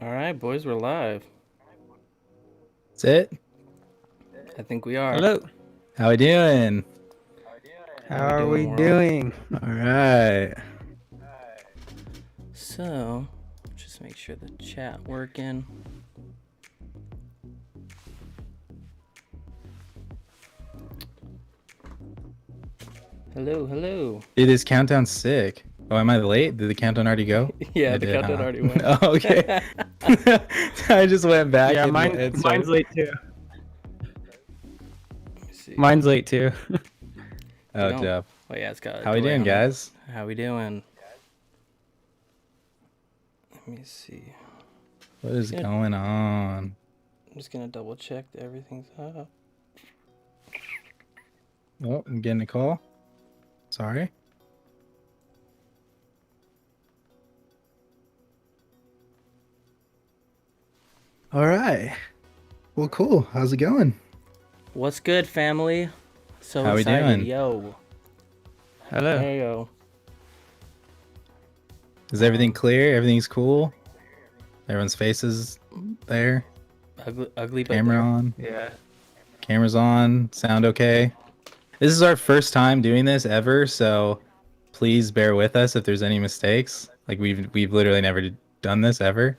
All right, boys, we're live. That's it. I think we are. Hello. How we doing? How we are we doing, World? doing? All right. So, just make sure the chat working. Hello, hello. Dude, this countdown's sick. Oh, am I late? Did the countdown already go? Yeah, I the did, countdown huh? already went. Oh, okay. I just went back. Yeah, and mine's late too. Let me see. Mine's late too. Oh, Don't- Jeff. Oh yeah, it's got. a How we delay doing, on it. guys? How we doing? Let me see. What is Yeah. going on? I'm just gonna double check that everything's up. Oh, I'm getting a call. Sorry. All right. Well, cool. How's it going? What's good, family? So How we excited, doing? yo. Hello. There you go. Is everything clear? Everything's cool? Everyone's faces there? Ugly, but Camera there. on? Yeah. Camera's on. Sound okay? This is our first time doing this ever, so please bear with us if there's any mistakes. Like we've literally never done this ever,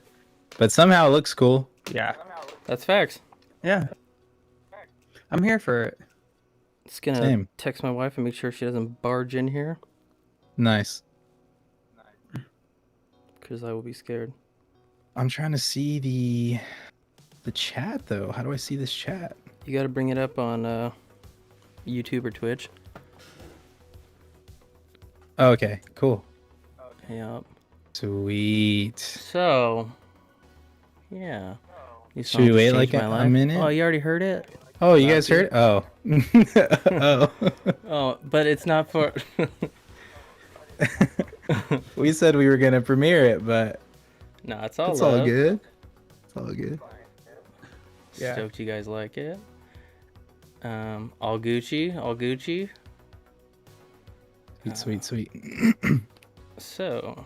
but somehow it looks cool. Yeah. That's facts. Yeah. I'm here for it. Just gonna Same. text my wife and make sure she doesn't barge in here, Nice. because I will be scared. I'm trying to see the chat though. How do I see this chat? You got to bring it up on YouTube or Twitch. Oh, okay, cool. Yep. Sweet. So, yeah. These Should we songs wait changed like my a life. minute? Oh, you already heard it? Oh, you guys heard? Oh. Oh. Oh, but it's not for. We said we were gonna premiere it, but No, it's all it's love. all good. It's all good. Yeah. Stoked you guys like it. All Gucci, all Gucci. Sweet, sweet. So,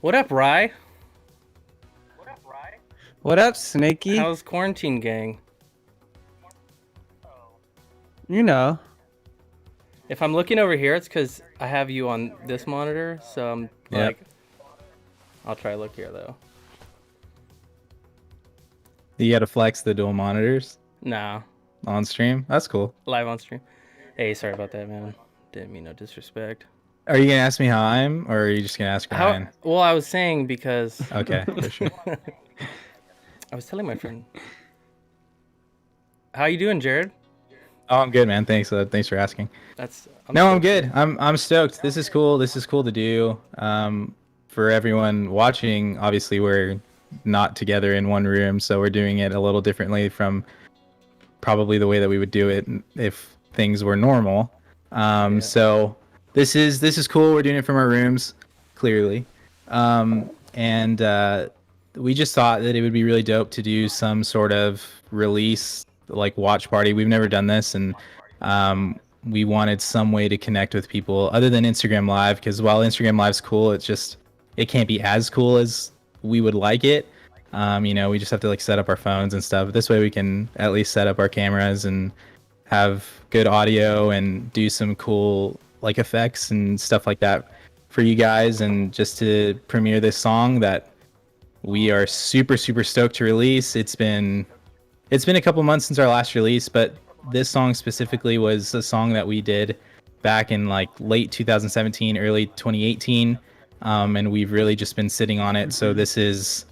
what up, Rye? What up, Snakey? How's quarantine, gang? You know. If I'm looking over here, it's because I have you on this monitor, so I'm Yep. like, I'll try to look here though. You gotta flex the dual monitors Nah, on stream. That's cool. live on stream. Hey, sorry about that, man. Didn't mean no disrespect. Are you gonna ask me how I'm, or are you just gonna ask Ryan? Well, I was saying because Okay, for sure. I was telling my friend. How you doing, Jared? Oh, I'm good, man. Thanks. Thanks for asking. That's I'm stoked. good. I'm stoked. This is cool. This is cool to do. For everyone watching, obviously we're not together in one room, so we're doing it a little differently from probably the way that we would do it if things were normal. Yeah. So this is cool. We're doing it from our rooms, clearly, and we just thought that it would be really dope to do some sort of release, like watch party. We've never done this, and we wanted some way to connect with people other than Instagram Live, because while Instagram Live's cool, it can't be as cool as we would like it. We just have to like set up our phones and stuff. This way we can at least set up our cameras and have good audio and do some cool like effects and stuff like that for you guys, and just to premiere this song that we are super stoked to release. It's been a couple months since our last release, but this song specifically was a song that we did back in like late 2017, early 2018, and we've really just been sitting on it. So this is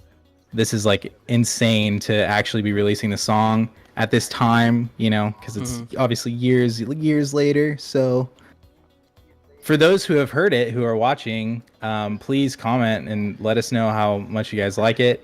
like insane to actually be releasing the song at this time, because it's obviously years later. So for those who have heard it, who are watching, please comment and let us know how much you guys like it.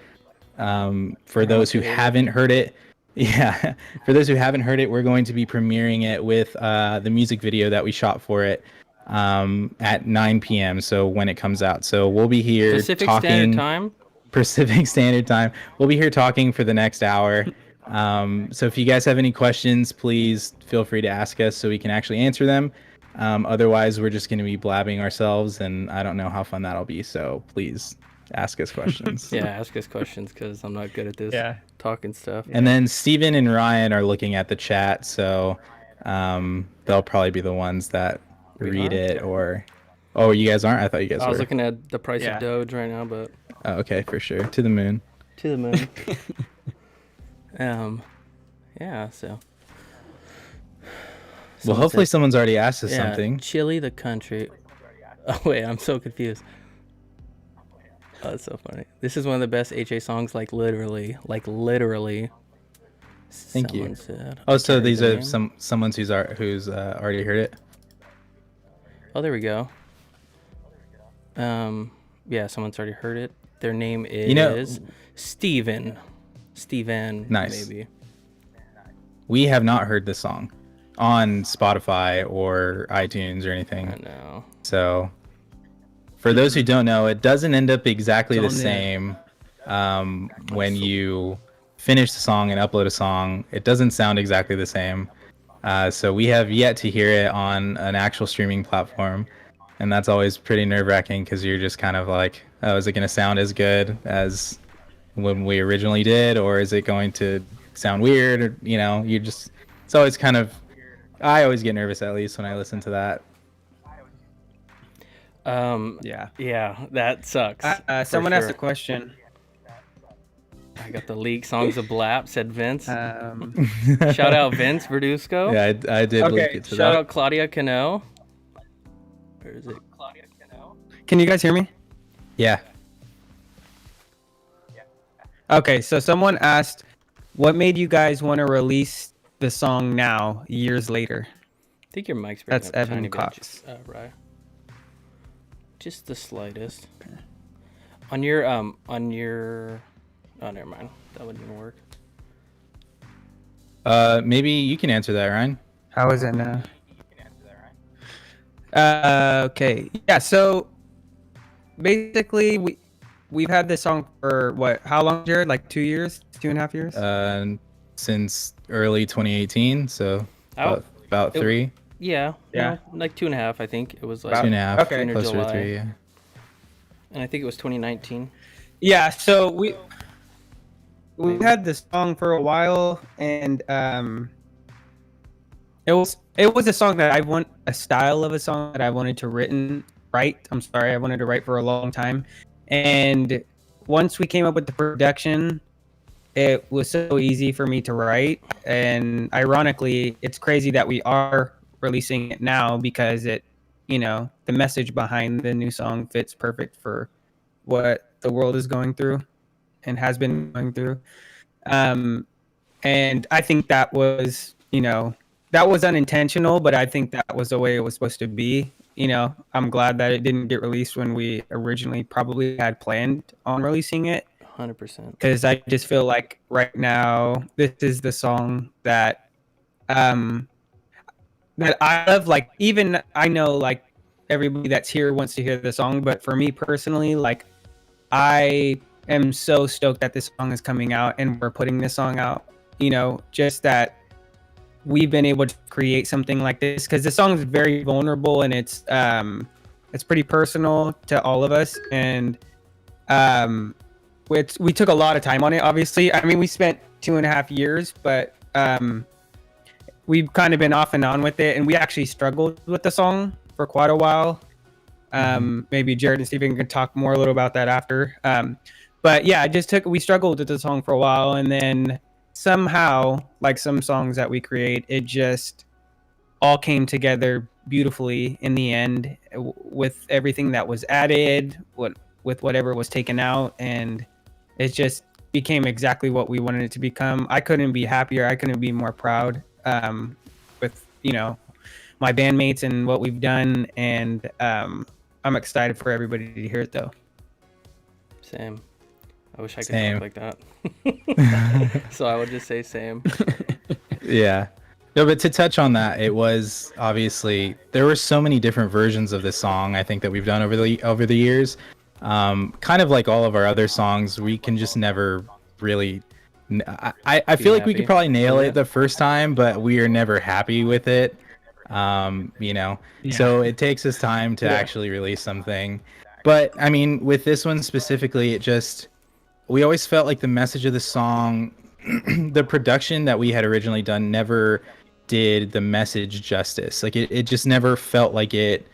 For those who haven't heard it, yeah, for those who haven't heard it, we're going to be premiering it with the music video that we shot for it at 9 p.m. So when it comes out, so we'll be here Pacific talking Standard Time. Pacific Standard Time. We'll be here talking for the next hour. So if you guys have any questions, please feel free to ask us so we can actually answer them. Otherwise, we're just going to be blabbing ourselves, and I don't know how fun that'll be. So please ask us questions. Yeah, ask us questions because I'm not good at this Yeah. talking stuff. And then Steven and Ryan are looking at the chat, so they'll probably be the ones that read it. Or, oh, you guys aren't? I thought you guys I was were. looking at the price Yeah. of Doge right now, but Oh, okay, for sure. To the moon. to the moon. Yeah. So. Well, hopefully someone's already asked us something. Chile, the country. Oh wait, I'm so confused. Oh, that's so funny. This is one of the best HA songs, like literally. Thank you. Someone said. Oh, I so can't these read the are name. someone who's already heard it. Oh, there we go. Yeah, someone's already heard it. Their name is Steven. Nice. Maybe. We have not heard this song on Spotify or iTunes or anything. I know. So, for those who don't know, it doesn't end up exactly the It's on same when you finish the song and upload a song. It doesn't sound exactly the same. So we have yet to hear it on an actual streaming platform. And that's always pretty nerve-wracking because you're just kind of like, oh, is it going to sound as good as when we originally did? Or is it going to sound weird? Or, it's always kind of, I always get nervous at least when I listen to that. Yeah, that sucks. Someone asked a question. I got the leak songs of Blap, said Vince. Um, Shout out Vince Verduzco. Yeah, I did Okay, leak it to Shout that. out Claudia Cano. Where is it? can you guys hear me? Yeah. Okay, so someone asked, what made you guys want to release the song now, years later? I think your mic's breaking That's up a Evan tiny bit. Cox. Right. Just the slightest. On your oh, never mind. That wouldn't even work. Maybe you can answer that, Ryan. How is it now? Okay. Yeah, so basically we've had this song for what? How long, Jared? Like 2 years? 2.5 years? Since early 2018, so Oh, about 3. Yeah. Yeah. No, like 2.5, I think. It was like 2.5. Okay. June or Closer to July. 3, yeah. And I think it was 2019. Yeah, so we had this song for a while, and it was a song that a style of a song that I wanted to write. I wanted to write for a long time, and once we came up with the production, it was so easy for me to write. And ironically, it's crazy that we are releasing it now because the message behind the new song fits perfect for what the world is going through and has been going through. And I think that was unintentional, but I think that was the way it was supposed to be. I'm glad that it didn't get released when we originally probably had planned on releasing it. 100%. Because I just feel like right now this is the song that that I love. Like, even I know like everybody that's here wants to hear the song, but for me personally, like, I am so stoked that this song is coming out and we're putting this song out. Just that we've been able to create something like this, because the song is very vulnerable and it's pretty personal to all of us. And we took a lot of time on it, obviously. I mean, we spent 2.5 years, but we've kind of been off and on with it, and we actually struggled with the song for quite a while. Maybe Jared and Steven can talk more a little about that after. But yeah, we struggled with the song for a while, and then somehow, like some songs that we create, it just all came together beautifully in the end, with everything that was added, with whatever was taken out, and it just became exactly what we wanted it to become. I couldn't be happier. I couldn't be more proud with my bandmates and what we've done, and I'm excited for everybody to hear it though. Same. I wish I could Same. talk like that. So I would just say same. Yeah. No, but to touch on that, it was obviously there were so many different versions of this song I think that we've done over the years. Kind of like all of our other songs, we can just never really. I feel like we could probably nail it the first time, but we are never happy with it. Yeah. So it takes us time to actually release something. But I mean, with this one specifically, we always felt like the message of the song, the production that we had originally done never did the message justice. Like it just never felt like it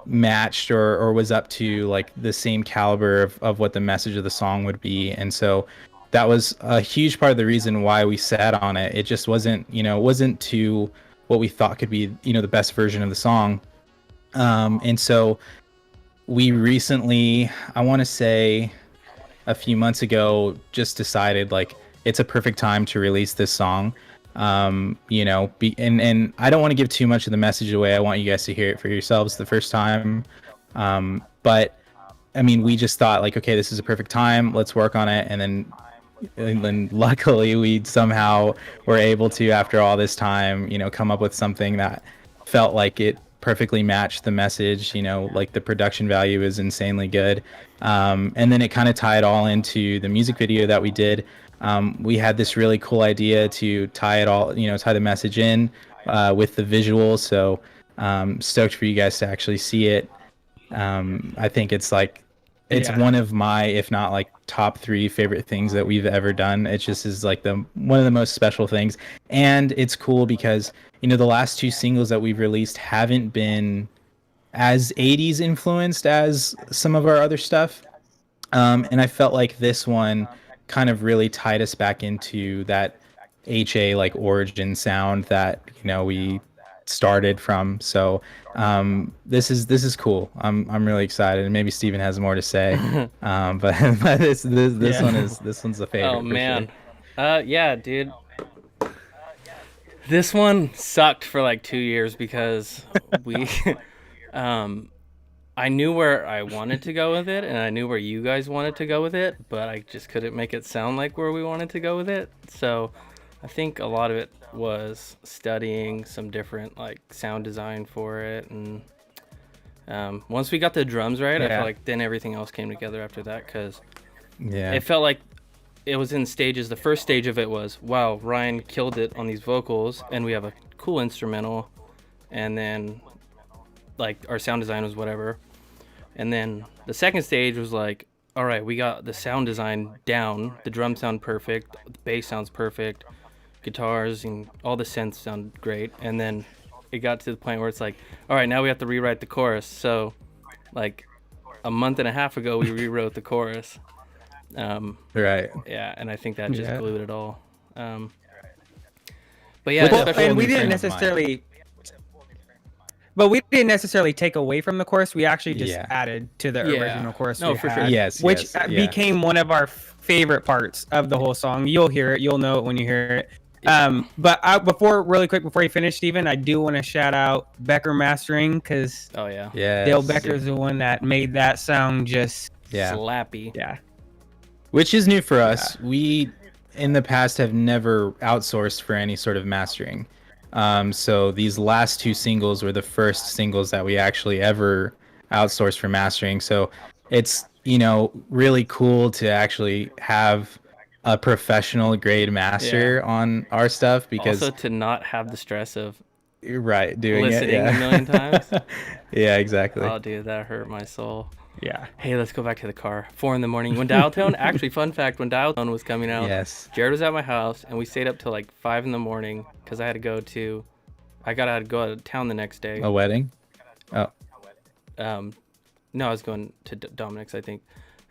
matched or was up to like the same caliber of what the message of the song would be. And so that was a huge part of the reason why we sat on it. It just wasn't to what we thought could be, the best version of the song. And so we recently, I want to say a few months ago, just decided like it's a perfect time to release this song. And I don't want to give too much of the message away. I want you guys to hear it for yourselves the first time. But I mean, we just thought like, okay, this is a perfect time. Let's work on it. And then luckily we somehow were able to, after all this time, come up with something that felt like it perfectly matched the message. Like the production value is insanely good. And then it kind of tied all into the music video that we did. We had this really cool idea to tie the message in with the visuals. So stoked for you guys to actually see it. I think it's one of my, if not like top 3 favorite things that we've ever done. It just is like one of the most special things. And it's cool because, the last 2 singles that we've released haven't been as 80s influenced as some of our other stuff. And I felt like this one kind of really tied us back into that HA like origin sound that we started from. So this is cool. I'm really excited, and maybe Steven has more to say. But this one's a favorite. Oh man, sure. Yeah, dude. This one sucked for like 2 years because we I knew where I wanted to go with it, and I knew where you guys wanted to go with it, but I just couldn't make it sound like where we wanted to go with it. So I think a lot of it was studying some different like sound design for it, and once we got the drums right, I felt like then everything else came together after that, because it felt like it was in stages. The first stage of it was, wow, Ryan killed it on these vocals, and we have a cool instrumental, and then like our sound design was whatever. And then the second stage was like, all right, we got the sound design down, the drums sound perfect, the bass sounds perfect, guitars and all the synths sound great. And then it got to the point where it's like, all right, now we have to rewrite the chorus. So like a month and a half ago we rewrote the chorus. Right. Yeah, and I think that just glued it all. But yeah, and we didn't necessarily take away from the chorus. We actually just added to the original chorus. No, for sure. Which became one of our favorite parts of the whole song. You'll hear it. You'll know it when you hear it. But before you finish, Steven, I do want to shout out Becker Mastering, because Dale Becker's the one that made that sound just slappy. Yeah. Which is new for us. We, in the past, have never outsourced for any sort of mastering. So these last 2 singles were the first singles that we actually ever outsourced for mastering. So it's, really cool to actually have a professional grade master on our stuff, because also to not have the stress of doing listening it a million times. Yeah, exactly. Oh, dude, that hurt my soul. Yeah. Hey, let's go back to the car. 4 a.m. when Dial-Tone, actually, fun fact, when Dial-Tone was coming out, Jared was at my house, and we stayed up till like 5 a.m. because I had to go out of town the next day. A wedding? Oh. No, I was going to Dominic's, I think.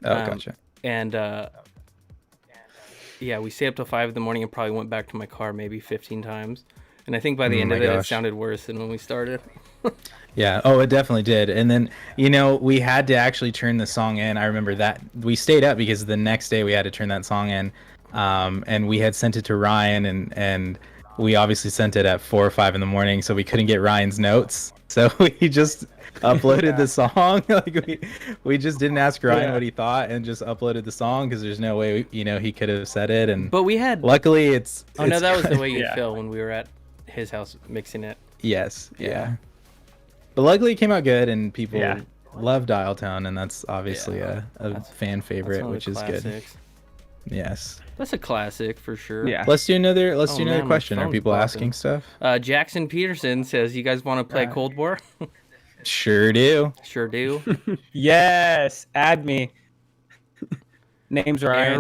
Oh, gotcha. And we stayed up till 5 a.m. and probably went back to my car maybe 15 times. And I think by the end of it, it sounded worse than when we started. Yeah. Oh, it definitely did. And then, we had to actually turn the song in. I remember that we stayed up because the next day we had to turn that song in. And we had sent it to Ryan, and we obviously sent it at 4 or 5 in the morning, so we couldn't get Ryan's notes. So we just uploaded the song. Like we just didn't ask Ryan what he thought, and just uploaded the song, because there's no way he could have said it. But we had. Luckily, it's. Oh no, that was the way you feel when we were at his house mixing it. Yes. Yeah. But luckily, it came out good, and people love Dial-Tone, and that's obviously a fan favorite, which is good. Yes. That's a classic for sure. Yeah. Let's do another question. Are people asking stuff? Jackson Peterson says, "You guys want to play Cold War?" Sure do. Sure do. Yes, add me. Name's Ryan.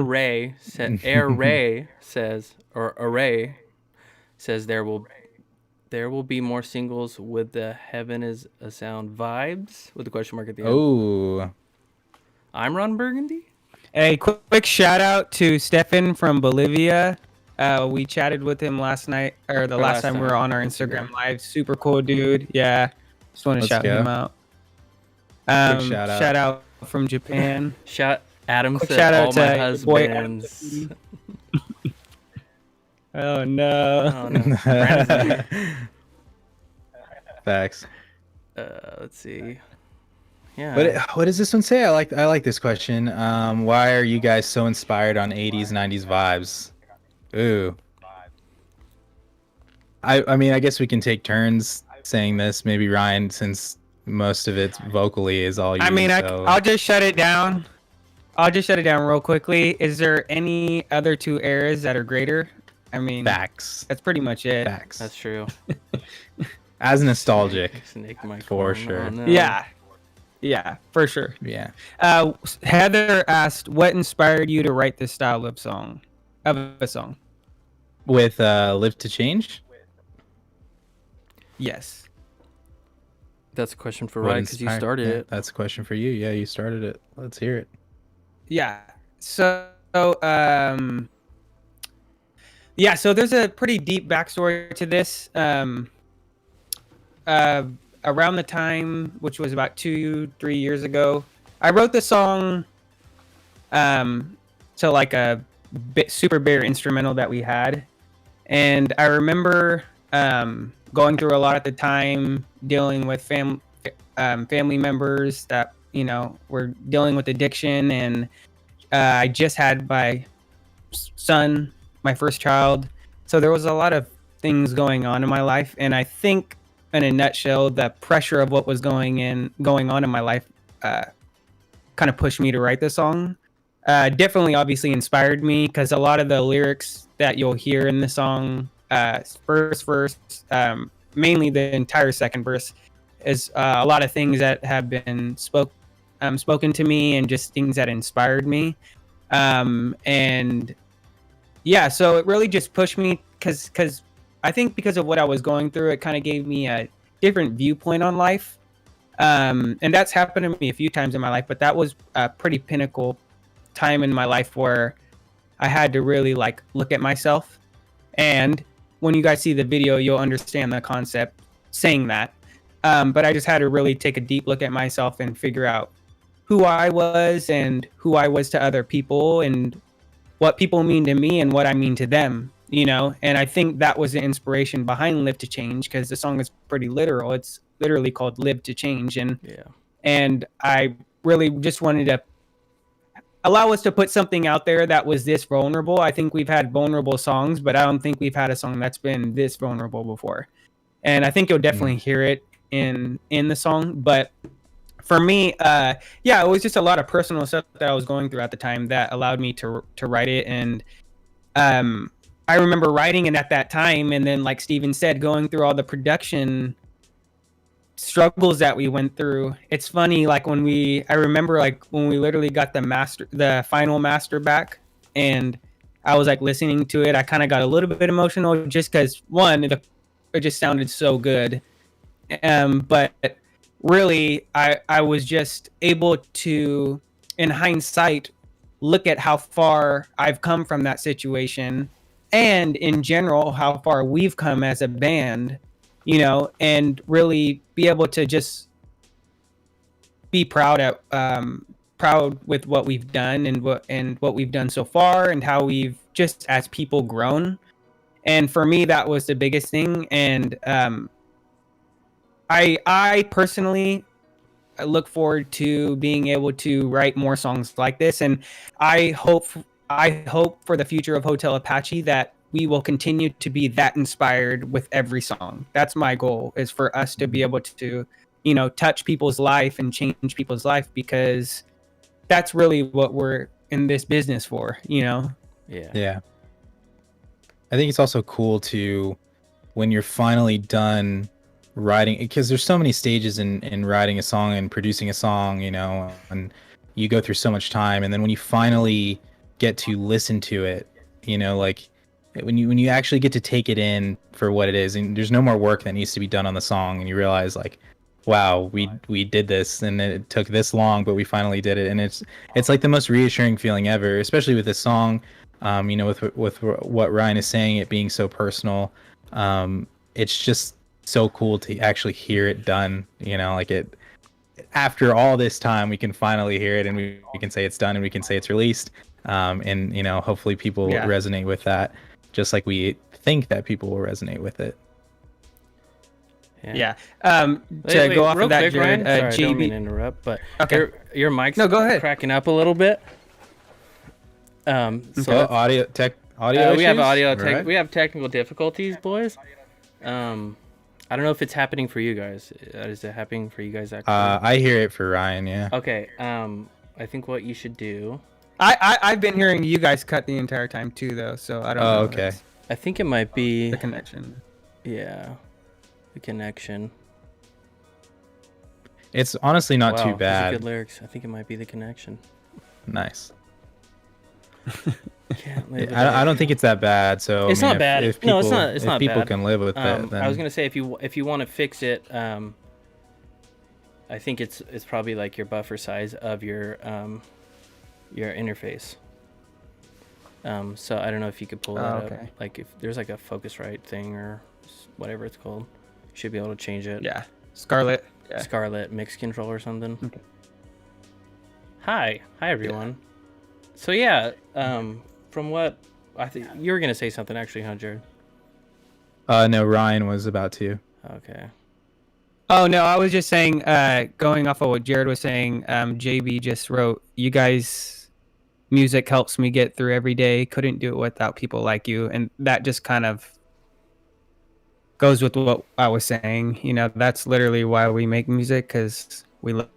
Air Ray says, or Array says there will be more singles with the Heaven is a Sound vibes with the question mark at the end. Oh, I'm Ron Burgundy. Hey, quick shout out to Stefan from Bolivia. We chatted with him last night, or the last time we were on our Instagram live. Super cool dude. Yeah, just want to shout him out. Shout out from Japan. Adam Quick said shout out all to my your boy Adam. husbands. Oh no. Oh no. Brandon's facts. let's see. Yeah. What does this one say? I like this question. Why are you guys so inspired on 80s, 90s vibes? Ooh. I mean, I guess we can take turns saying this. Maybe Ryan, since most of it vocally is all you. I mean, so. I'll just shut it down. I'll just shut it down real quickly. Is there any other two eras that are greater? I mean, facts. That's pretty much it. Facts. That's true. As nostalgic, Snake for sure. Oh, no. Yeah, for sure. Yeah. Heather asked, "What inspired you to write this style of song?" With Live2Change? Yes. That's a question for Ryan because you started it. That's a question for you. Yeah, you started it. Let's hear it. Yeah. So there's a pretty deep backstory to this. Around the time, which was about 2-3 years ago, I wrote the song to like a super bare instrumental that we had. And I remember going through a lot at the time, dealing with family members that, you know, were dealing with addiction. And I just had my son, my first child. So there was a lot of things going on in my life. And I think, in a nutshell, the pressure of what was going on in my life kind of pushed me to write this song. Definitely, obviously inspired me because a lot of the lyrics that you'll hear in the song, first verse, mainly the entire second verse, is a lot of things that have been spoken to me and just things that inspired me. And yeah, so it really just pushed me because I think because of what I was going through, it kind of gave me a different viewpoint on life. And that's happened to me a few times in my life, but that was a pretty pinnacle time in my life where I had to really like look at myself. And when you guys see the video, you'll understand the concept saying that. But I just had to really take a deep look at myself and figure out who I was and who I was to other people and what people mean to me and what I mean to them. You know, and I think that was the inspiration behind Live2Change because the song is pretty literal. It's literally called Live2Change. And I really just wanted to allow us to put something out there that was this vulnerable. I think we've had vulnerable songs, but I don't think we've had a song that's been this vulnerable before. And I think you'll definitely hear it in the song. But for me, it was just a lot of personal stuff that I was going through at the time that allowed me to write it. And I remember writing it at that time, and then, like Steven said, going through all the production struggles that we went through. It's funny, like I remember like when we literally got the final master back, and I was like listening to it, I kind of got a little bit emotional just because one, it just sounded so good. But really, I was just able to, in hindsight, look at how far I've come from that situation. And in general, how far we've come as a band, you know, and really be able to just be proud with what we've done and what we've done so far and how we've just as people grown. And for me, that was the biggest thing. And I personally look forward to being able to write more songs like this. And I hope for the future of Hotel Apache that we will continue to be that inspired with every song. That's my goal, is for us to be able to, you know, touch people's life and change people's life, because that's really what we're in this business for, you know? Yeah. I think it's also cool to, when you're finally done writing, because there's so many stages in writing a song and producing a song, you know, and you go through so much time, and then when you finally get to listen to it, you know, like when you actually get to take it in for what it is, and there's no more work that needs to be done on the song, and you realize like, wow, we did this, and it took this long, but we finally did it, and it's like the most reassuring feeling ever, especially with this song. You know, with what Ryan is saying, it being so personal, it's just so cool to actually hear it done. You know, like it, after all this time, we can finally hear it, and we can say it's done, and we can say it's released. And you know, hopefully people will resonate with that, just like we think that people will resonate with it. Yeah. To go off real of that, quick, Jared, Ryan, sorry, I don't mean JB. to interrupt, but Okay. your mic's No, go ahead. cracking up a little bit. So Audio we have issues? we have technical difficulties, boys. I don't know if it's happening for you guys. Is it happening for you guys actually? I hear it for Ryan. Yeah. Okay. I think what you should do. I've been hearing you guys cut the entire time too, though. So I don't know. Oh, if okay. it's I think it might be the connection. Yeah, the connection. It's honestly not Wow, too those are bad. good lyrics. I think it might be the connection. Nice. Can't live I don't think it's that bad. So It's I mean, not bad. If No, people, it's not- it's if not people bad. can live with it, then I was gonna say if you want to fix it, I think it's probably like your buffer size of your interface. So I don't know if you could pull that up. okay. Like if there's like a Focusrite thing or whatever it's called, you should be able to change it. Yeah. Scarlet. Yeah. Scarlet Mix Control or something. Okay. Hi everyone. So yeah, from what I think you were gonna say something actually, huh, Jared? no, Ryan was about to. Okay. Oh no, I was just saying, going off of what Jared was saying, JB just wrote, "You guys, music helps me get through every day. Couldn't do it without people like you," and that just kind of goes with what I was saying. You know, that's literally why we make music, because we love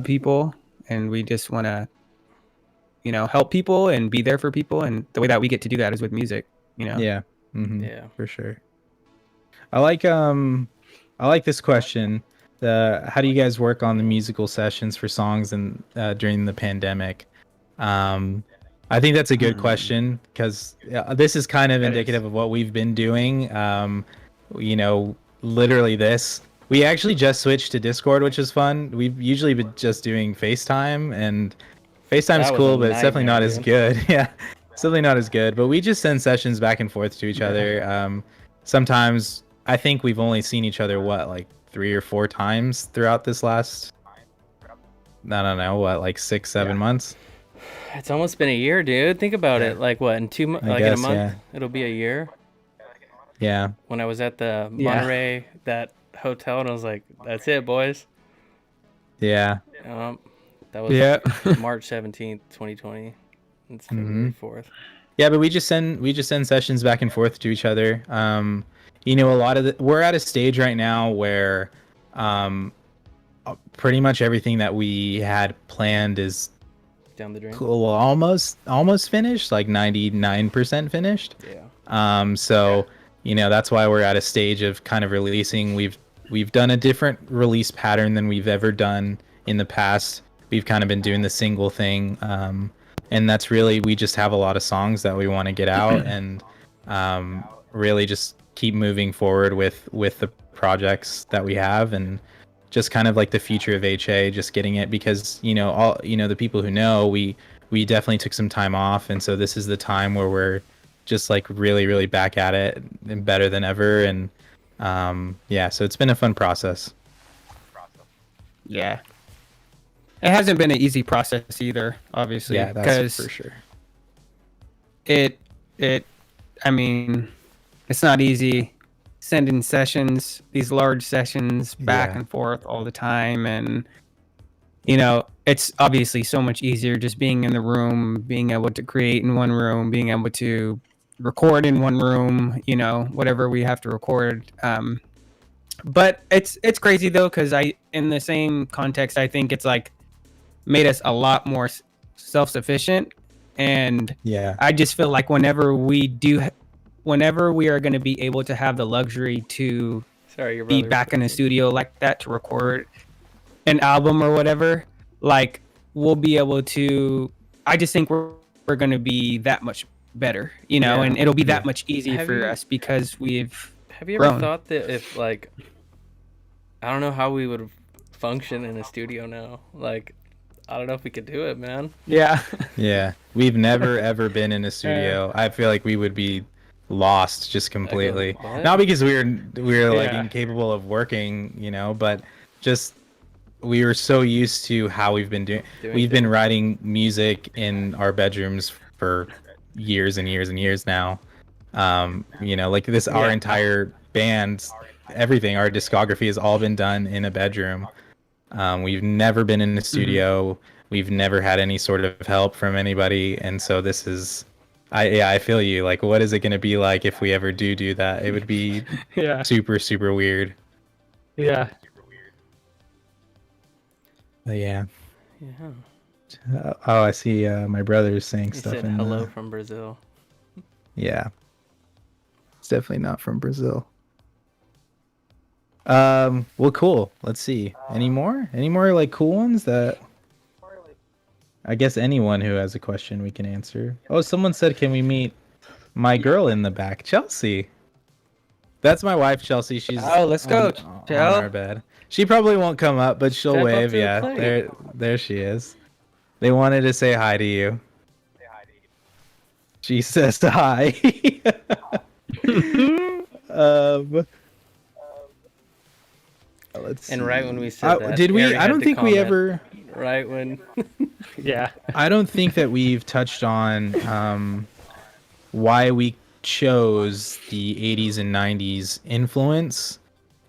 people and we just want to, you know, help people and be there for people, and the way that we get to do that is with music. You know. Yeah. Mm-hmm. Yeah. For sure. I like this question. How do you guys work on the musical sessions for songs and during the pandemic? I think that's a good question, because this is kind of indicative of what we've been doing. You know, literally this. We actually just switched to Discord, which is fun. We've usually been just doing FaceTime, and FaceTime's That was cool, a but it's definitely not nightmare, as dude. good. Yeah, it's definitely not as good. But we just send sessions back and forth to each other. Sometimes I think we've only seen each other like 3 or 4 times throughout this last, I don't know, like 6-7 months. It's almost been a year, dude. Think about it. Like what, in 2 months? Like in a guess, month, yeah. it'll be a year. Yeah. When I was at the Yeah. Monterey, that hotel, and I was like, "That's it, boys." Yeah. That was Yeah. March 17th, 2020. It's Mm-hmm. February 4th. Yeah, but we just send sessions back and forth to each other. You know, we're at a stage right now where pretty much everything that we had planned is Down the drain. cool, almost finished, like 99% finished. Yeah. So, you know, that's why we're at a stage of kind of releasing. We've done a different release pattern than we've ever done in the past. We've kind of been doing the single thing. And that's really, we just have a lot of songs that we want to get out, and really just keep moving forward with the projects that we have, and just kind of like the future of HA, just getting it, because, you know, the people who know, we definitely took some time off. And so this is the time where we're just like really, really back at it and better than ever. And yeah, so it's been a fun process. Yeah. It hasn't been an easy process either, obviously. Yeah, that's for sure. I mean, it's not easy sending sessions, these large sessions back Yeah. and forth all the time. And, you know, it's obviously so much easier just being in the room, being able to create in one room, being able to record in one room, you know, whatever we have to record. But it's crazy though, because in the same context, I think it's like made us a lot more self-sufficient. And Yeah. I just feel like whenever we are going to be able to have the luxury to Sorry, your be brother. back in a studio like that to record an album or whatever, like we'll be able to. I just think we're going to be that much better, Yeah. and it'll be that Yeah. much easier Have for you- us because we've Have you ever grown. thought that if like I don't know how we would function in a studio now. Like I don't know if we could do it, man. Yeah. Yeah, we've never ever been in a studio. I feel like we would be lost just completely. what? Not because we were like Yeah. incapable of working, but just we were so used to how we've been doing. Doing We've been things. writing music in our bedrooms for years and years and years now. Like this, our Yeah. entire band, everything, our discography has all been done in a bedroom. We've never been in the studio. We've never had any sort of help from anybody, and so this is, I feel you. Like, what is it going to be like if we ever do that? It would be Yeah. super super weird. Yeah. But yeah. Yeah. Oh, I see. My brother's saying He stuff said in hello the... from Brazil. Yeah, it's definitely not from Brazil. Well, cool. Let's see. Any more like cool ones that I guess anyone who has a question we can answer. Oh, someone said, can we meet my girl in the back, Chelsea? That's my wife, Chelsea. She's Oh, let's go, on Chel. our bed. She probably won't come up, but she'll Step up wave. to the Yeah, plate. there she is. They wanted to say hi to you. She says hi. um, let's see. And right when we said that, did we? Ari I had don't to think we comment. ever. Right when. Yeah. I don't think that we've touched on why we chose the 80s and 90s influence.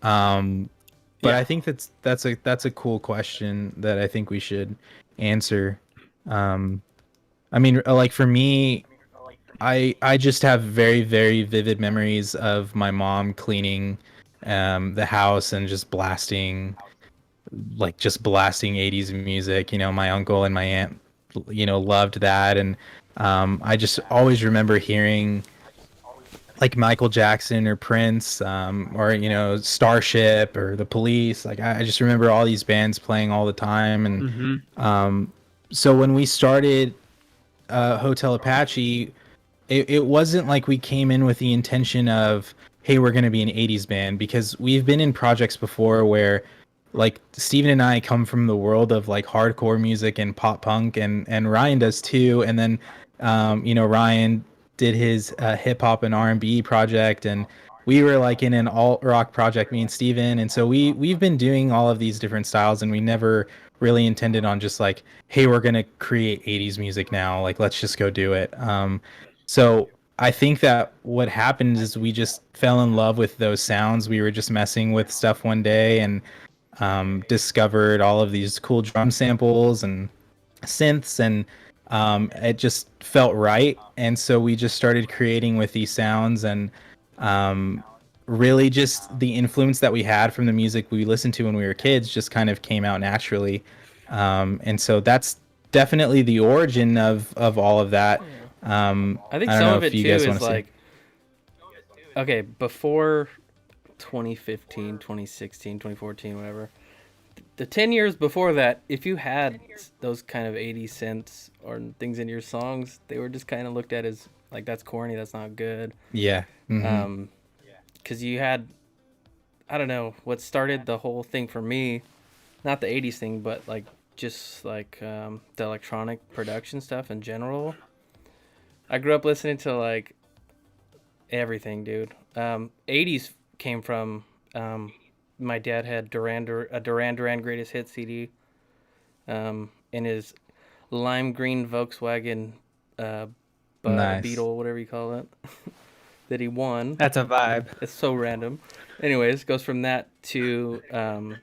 But I think that's a cool question that I think we should answer. I mean, like for me, I just have very very vivid memories of my mom cleaning the house and just blasting 80s music. My uncle and my aunt loved that, and I just always remember hearing like Michael Jackson or Prince, or Starship or The Police. Like I just remember all these bands playing all the time, and so when we started Hotel Apache, it wasn't like we came in with the intention of, hey, we're going to be an 80s band, because we've been in projects before where like Steven and I come from the world of like hardcore music and pop punk, and Ryan does too. And then, Ryan did his hip hop and R&B project, and we were like in an alt rock project, me and Steven. And so we've been doing all of these different styles, and we never really intended on just like, hey, we're going to create 80s music now. Like, let's just go do it. So I think that what happened is we just fell in love with those sounds. We were just messing with stuff one day and discovered all of these cool drum samples and synths, and it just felt right. And so we just started creating with these sounds, and really just the influence that we had from the music we listened to when we were kids just kind of came out naturally. And so that's definitely the origin of all of that. I think I don't some know of if it you too guys is wanna say. like, okay, before 2015, 2016, 2014, whatever. The 10 years before that, if you had those kind of 80 cents or things in your songs, they were just kind of looked at as like, that's corny, that's not good. Yeah. Mhm. Because you had, I don't know, what started the whole thing for me, not the 80s thing, but like just like the electronic production stuff in general. I grew up listening to like everything, dude. 80s came from my dad had a Duran Duran Greatest Hits CD in his lime green Volkswagen Nice. Beetle, whatever you call it, that he won. That's a vibe. It's so random. Anyways, goes from that to then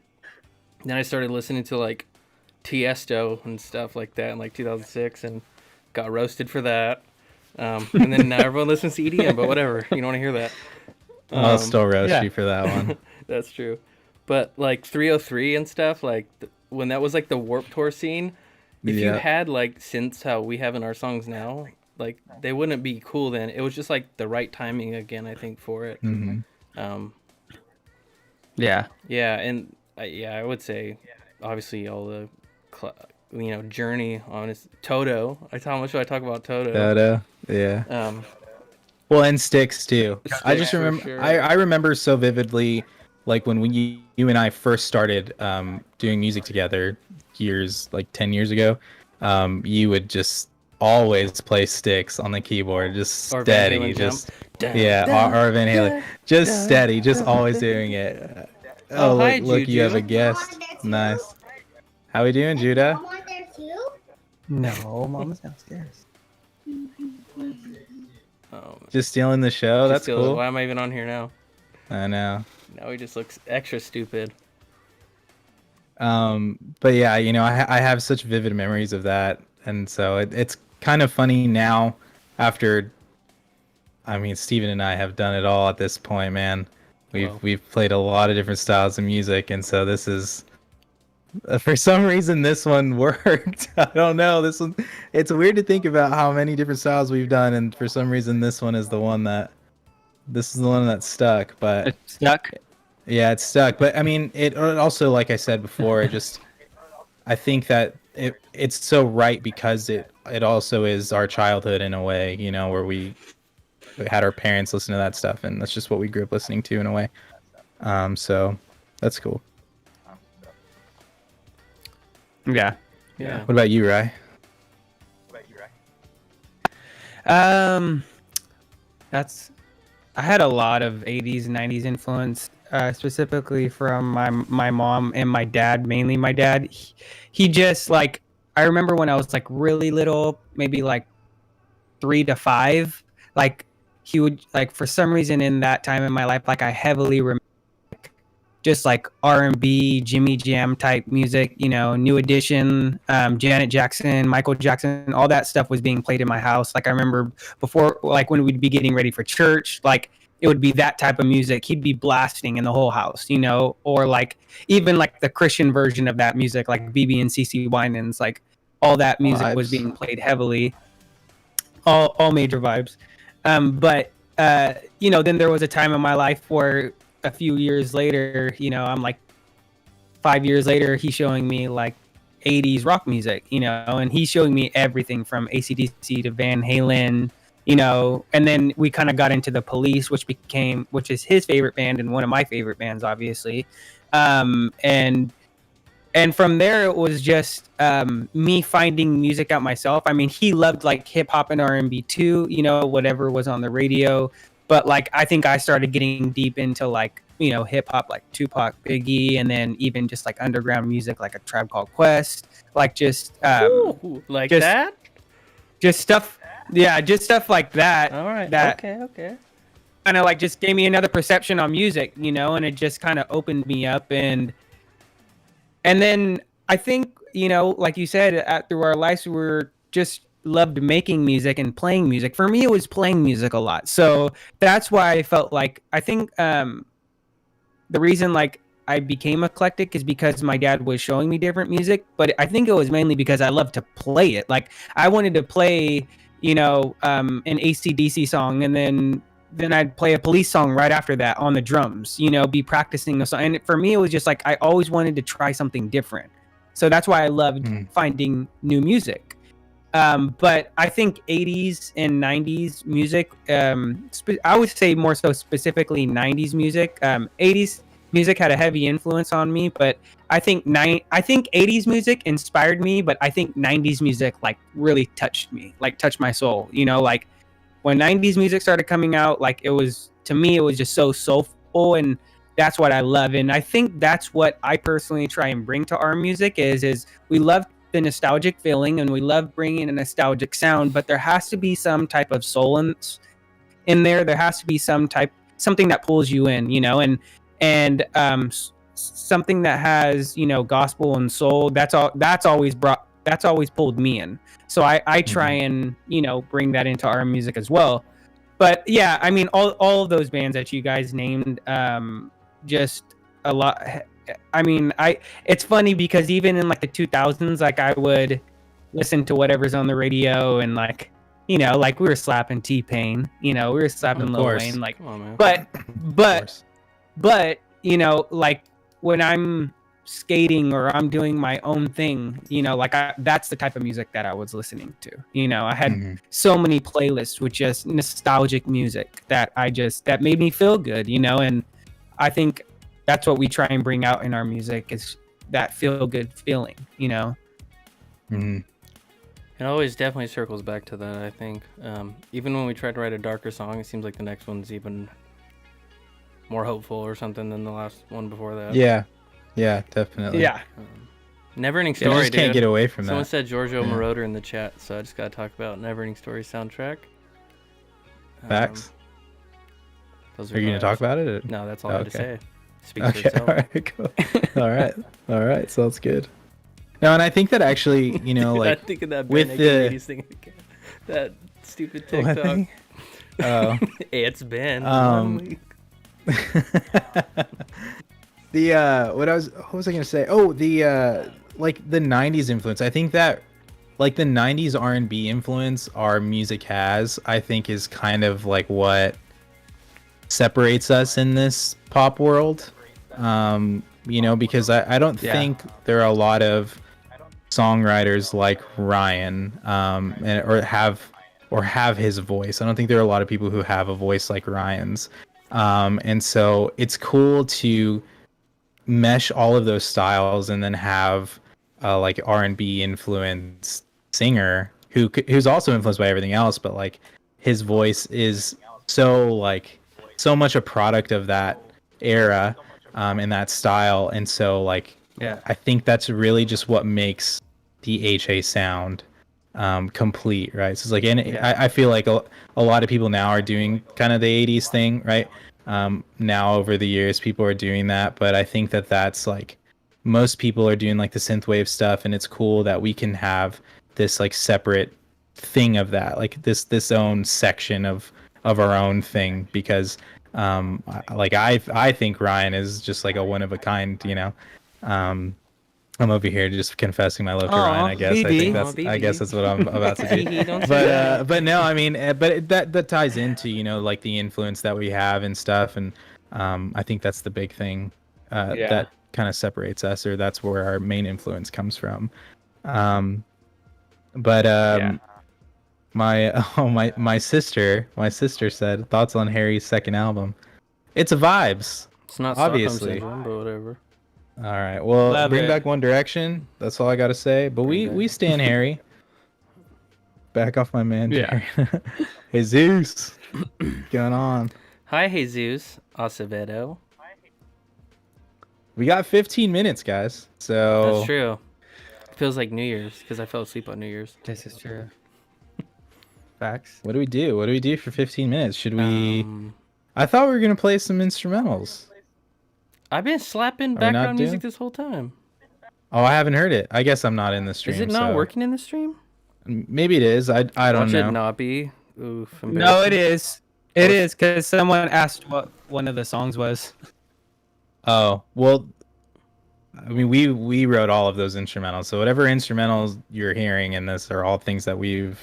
I started listening to like Tiesto and stuff like that in like 2006 and got roasted for that. And then now everyone listens to EDM, but whatever. You don't want to hear that. I'll still roast yeah. you for that one. That's true. But like 303 and stuff, like when that was like the Warped Tour scene, if you Yeah. had like synths how we have in our songs now, like they wouldn't be cool then. It was just like the right timing again, I think, for it. Mhm. Yeah. Yeah, and I would say obviously all the journey on his Toto. How much do I talk about Toto? Yeah. Um, Well, and Sticks too. I Sticks just for remember, sure. I remember so vividly, like when you and I first started doing music together years, like 10 years ago, you would just always play Sticks on the keyboard, just Or Van steady, Halen Jump. just, Dun, yeah, dun, or Van Halen, dun, just dun, steady, just dun, always dun. doing it. Oh, Oh, hi, look, you have a Juju. guest. Nice. How we doing, Judah? Mom on there too? No, Mama's downstairs. Oh, Just stealing the show. just That's feel- cool. Why am I even on here now? I know. Now he just looks extra stupid. But yeah, I have such vivid memories of that, and so it's kind of funny now after. I mean, Steven and I have done it all at this point, man. We've played a lot of different styles of music, and so this is. For some reason, this one worked. I don't know. This one, it's weird to think about how many different styles we've done, and for some reason, this is the one that stuck. But It's stuck. yeah, it's stuck. But I mean, it also, like I said before, I think that it's so right because it also is our childhood in a way, where we had our parents listen to that stuff, and that's just what we grew up listening to in a way. So that's cool. Yeah. Yeah. What about you, Rye? That's I had a lot of 80s and 90s influence, specifically from my mom and my dad. Mainly my dad. He just like I remember when I was like really little, maybe like 3 to 5. Like he would like for some reason in that time in my life, like I heavily remember just like R&B, Jimmy Jam type music, New Edition, Janet Jackson, Michael Jackson, all that stuff was being played in my house. Like I remember before, like when we'd be getting ready for church, like it would be that type of music. He'd be blasting in the whole house, or like even like the Christian version of that music, like BB and CC Winans, like all that music was Vibes. being played heavily. All major vibes. But then there was a time in my life where a few years later, I'm like 5 years later, he's showing me like 80s rock music, and he's showing me everything from AC/DC to Van Halen, and then we kind of got into the Police, which is his favorite band and one of my favorite bands, obviously. And from there, it was just me finding music out myself. I mean, he loved like hip hop and R&B too, whatever was on the radio. But like, I think I started getting deep into like, hip hop, like Tupac, Biggie, and then even just like underground music, like A Tribe Called Quest, like just Ooh, like just- that? just stuff. Yeah, just stuff like that. All right. That Okay. kind of like just gave me another perception on music, and it just kind of opened me up. And then I think, like you said, through our lives, we were just loved making music and playing music. For me, it was playing music a lot. So that's why I felt like, I think the reason like I became eclectic is because my dad was showing me different music, but I think it was mainly because I loved to play it. Like I wanted to play, an AC/DC song, and then I'd play a Police song right after that on the drums, be practicing the song. And for me, it was just like, I always wanted to try something different. So that's why I loved finding new music. But I think 80s and 90s music, I would say more so specifically 90s music. 80s music had a heavy influence on me, but I think 80s music inspired me, but I think 90s music like really touched me, like touched my soul, like when 90s music started coming out, like it was, to me, it was just so soulful, and that's what I love. And I think that's what I personally try and bring to our music is we love the nostalgic feeling and we love bringing a nostalgic sound, but there has to be some type of soul in there. There has to be something that pulls you in, and something that has, gospel and soul. That's always pulled me in. So I try and, bring that into our music as well. But yeah, I mean, all of those bands that you guys named, just a lot. I mean, it's funny because even in like the 2000s, like I would listen to whatever's on the radio, and like, like we were slapping T-Pain, we were slapping Of Lil course. Wayne, like, Come on, man. but like when I'm skating or I'm doing my own thing, like that's the type of music that I was listening to. I had so many playlists with just nostalgic music that made me feel good, and I think that's what we try and bring out in our music is that feel good feeling, Mm-hmm. It always definitely circles back to that, I think. Even when we try to write a darker song, it seems like the next one's even more hopeful or something than the last one before that. Yeah, definitely. Yeah. Neverending Yeah, I Story, just can't dude. get away from Someone that. said Giorgio Yeah. Moroder in the chat, so I just gotta talk about Neverending Story soundtrack. Facts. Those Are you gonna vibes. talk about it? Or? No, that's all I had to Okay. say. Speaks for Okay. itself. All right. Cool. All right. Sounds good. No, and I think that actually, I'm like thinking that with Ben the- ladies thing again. That stupid What TikTok. thing? Oh. It's been Um, 1 week. What was I gonna say? Oh, like the '90s influence. I think that like the '90s R&B influence our music has, I think, is kind of like what separates us in this pop world. Because I don't Yeah. think there are a lot of songwriters like Ryan, or have his voice. I don't think there are a lot of people who have a voice like Ryan's. And so it's cool to mesh all of those styles and then have like R&B influenced singer who's also influenced by everything else, but like his voice is so much a product of that era, and that style. And so like Yeah. I think that's really just what makes the HA sound complete, right? So it's like, and Yeah. I feel like a lot of people now are doing kind of the 80s thing, right? Now over the years people are doing that, but I think that that's like most people are doing like the synthwave stuff, and it's cool that we can have this like separate thing of that, like this own section of our own thing, because I think Ryan is just like a one of a kind, I'm over here just confessing my love to Ryan, I guess. BB. I guess that's what I'm about to do. Don't say that. But no, I mean, that ties into, like the influence that we have and stuff. And I think that's the big thing Yeah. that kind of separates us, or that's where our main influence comes from. Yeah. My sister said, thoughts on Harry's second album. It's a vibes. It's not obviously. Stockholm Syndrome, but whatever. All right. Well, Love bring it. back One Direction. That's all I got to say. But we stand Harry. Back off my man. Yeah. Jerry. Jesus. What's going on? Hi, Jesus Acevedo. We got 15 minutes, guys. So That's true. It feels like New Year's because I fell asleep on New Year's. This is true. Facts. What do we do? What do we do for 15 minutes? Should we? Um, I thought we were gonna play some instrumentals. I've been slapping we not background music doing- this whole time. Oh, I haven't heard it. I guess I'm not in the stream. Is it not so- working in the stream? Maybe it is. I don't Watch know. it not be. Oof. No, embarrassing. it is. It is because someone asked what one of the songs was. Oh, well, I mean, we wrote all of those instrumentals. So whatever instrumentals you're hearing in this are all things that we've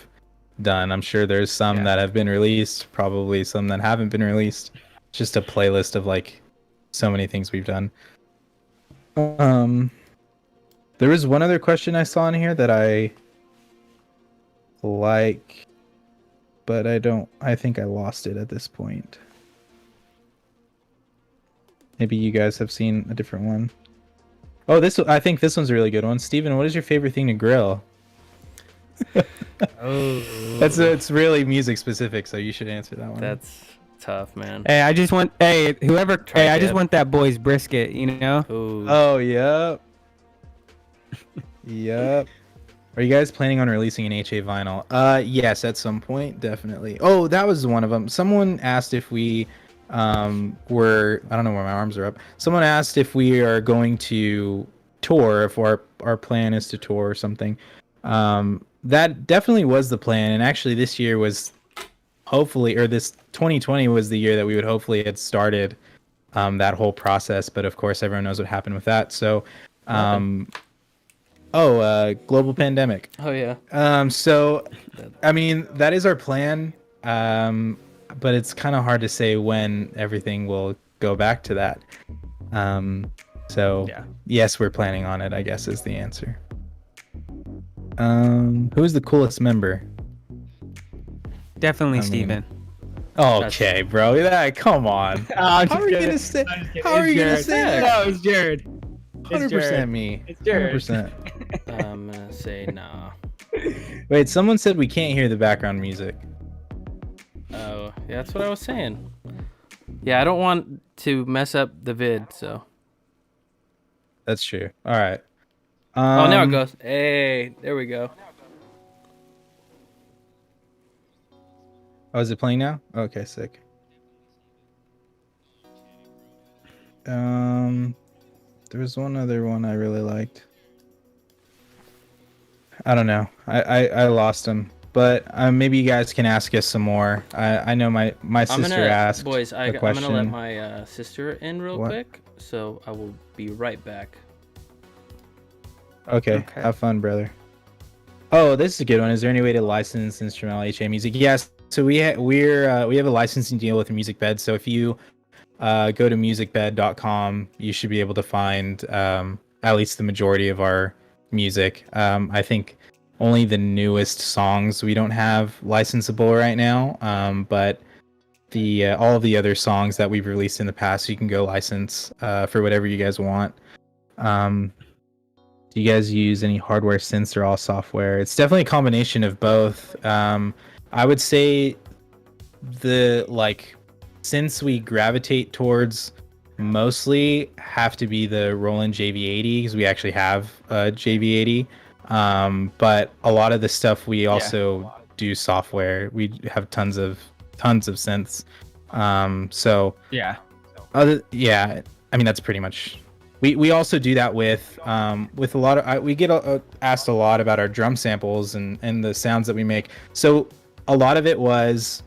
done. I'm sure there's some Yeah. that have been released, probably some that haven't been released. Just a playlist of like so many things we've done. There was one other question I saw in here that I like, but I think I lost it at this point. Maybe you guys have seen a different one. Oh, I think this one's a really good one. Steven, what is your favorite thing to grill? Oh. It's really music specific, so you should answer that one. That's tough, man. Hey, I just want. Hey, whoever. Hey, I just Tri-tip. want that boy's brisket. You know. Ooh. Oh, yep. Yep. Are you guys planning on releasing an HA vinyl? Yes, at some point, definitely. Oh, that was one of them. Someone asked if we were, I don't know where my arms are up. Someone asked if we are going to tour, if our plan is to tour or something. That definitely was the plan, and actually this year was hopefully, or this 2020 was the year that we would hopefully had started that whole process, but of course everyone knows what happened with that. So global pandemic. Oh yeah. So I mean, that is our plan, but it's kind of hard to say when everything will go back to that. So Yeah. yes, we're planning on it, I guess is the answer. Who's the coolest member? Definitely I mean, Steven. okay, bro. Yeah, come on. I'm How just are you kidding. gonna say? I'm just kidding. How are It's you gonna Jared. say that? No, it's Jared. 100% me. It's Jared. 100%. I'm gonna say nah. Wait, someone said we can't hear the background music. Oh, yeah, that's what I was saying. Yeah, I don't want to mess up the vid, so. That's true. All right. Oh, now it goes. Hey, there we go. Oh, is it playing now? Okay, sick. There was one other one I really liked. I don't know. I lost him. But maybe you guys can ask us some more. I know my sister asked boys, a I'm question. gonna let my sister in real What? quick, so I will be right back. Okay, have fun, brother. Oh, this is a good one. Is there any way to license instrumental HA music? Yes. So we have a licensing deal with MusicBed. So if you go to musicbed.com, you should be able to find at least the majority of our music. I think only the newest songs we don't have licensable right now, but the all of the other songs that we've released in the past, you can go license for whatever you guys want. Do you guys use any hardware synths or all software? It's definitely a combination of both. I would say since we gravitate towards mostly have to be the Roland JV80 because we actually have a JV80. But a lot of the stuff we also do software. We have tons of synths. So Yeah. I mean that's pretty much. We also do that with a lot of we get asked a lot about our drum samples and the sounds that we make. So a lot of it was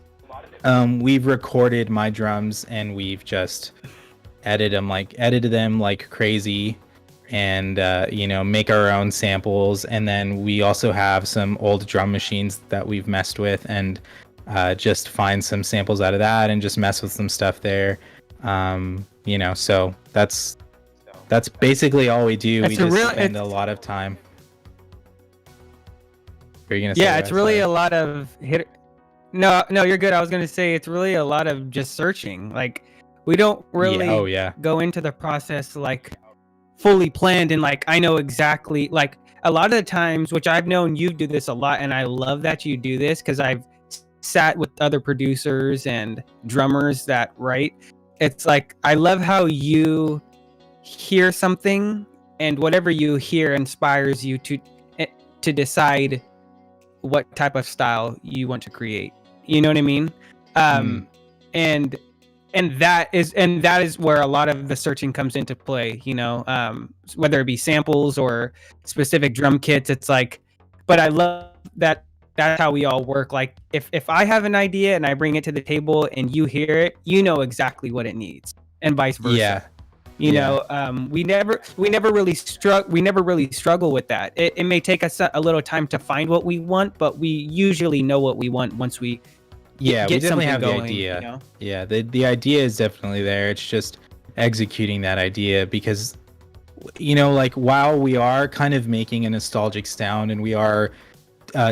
we've recorded my drums and we've just edited them like crazy and make our own samples. And then we also have some old drum machines that we've messed with and just find some samples out of that and just mess with some stuff there. So that's basically all we do. We just spend a lot of time. Are you gonna say it's really a lot of hit. No, you're good. I was gonna say it's really a lot of just searching. Like we don't really go into the process like fully planned and like I know exactly like a lot of the times, which I've known you do this a lot, and I love that you do this because I've sat with other producers and drummers that write. It's like I love how you hear something and whatever you hear inspires you to decide what type of style you want to create. You know what I mean? And that is where a lot of the searching comes into play, whether it be samples or specific drum kits. It's like, but I love that that's how we all work. Like if I have an idea and I bring it to the table and you hear it, you know exactly what it needs and vice versa. We never really struggle with that. It may take us a little time to find what we want, but we usually know what we want once we get we definitely have going, the idea. The idea is definitely there. It's just executing that idea because like while we are kind of making a nostalgic sound and we are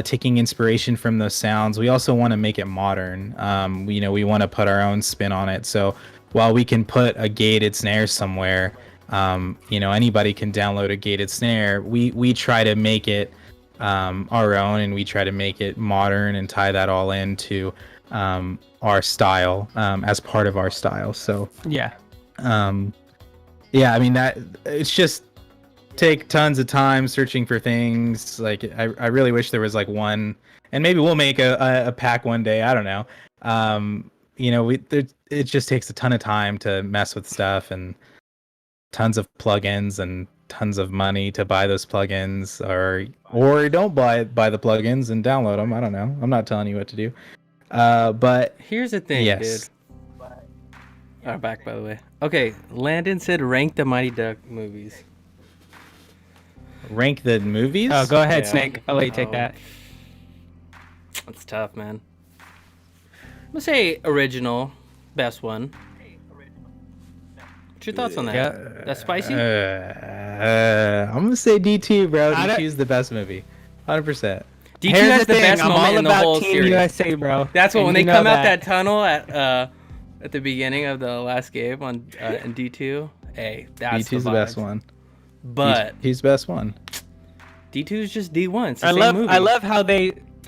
taking inspiration from those sounds, we also want to make it modern. We want to put our own spin on it. So while we can put a gated snare somewhere, anybody can download a gated snare. We try to make it our own, and we try to make it modern and tie that all into our style as part of our style. So I mean that it's just take tons of time searching for things. Like I really wish there was like one, and maybe we'll make a pack one day. I don't know. It just takes a ton of time to mess with stuff and tons of plugins and tons of money to buy those plugins, or don't buy the plugins and download them. I don't know. I'm not telling you what to do. But here's the thing, dude. Back by the way. Okay, Landon said rank the Mighty Duck movies. Rank the movies? Oh, go ahead, Snake. I'll let you take that. That's tough, man. I'm gonna say original, best one. What's your thoughts on that? Yeah. That's spicy. I'm gonna say D2, bro. I don't- D2 is the best movie, 100%. D2 Here's has the the thing, best I'm moment all in the about whole Team series. USA, bro. That's what And when you they know come out that tunnel at the beginning of the last game on in D2. Hey, that's D2's the best one. But He's the best one. D2 is just D1. It's the I same love movie.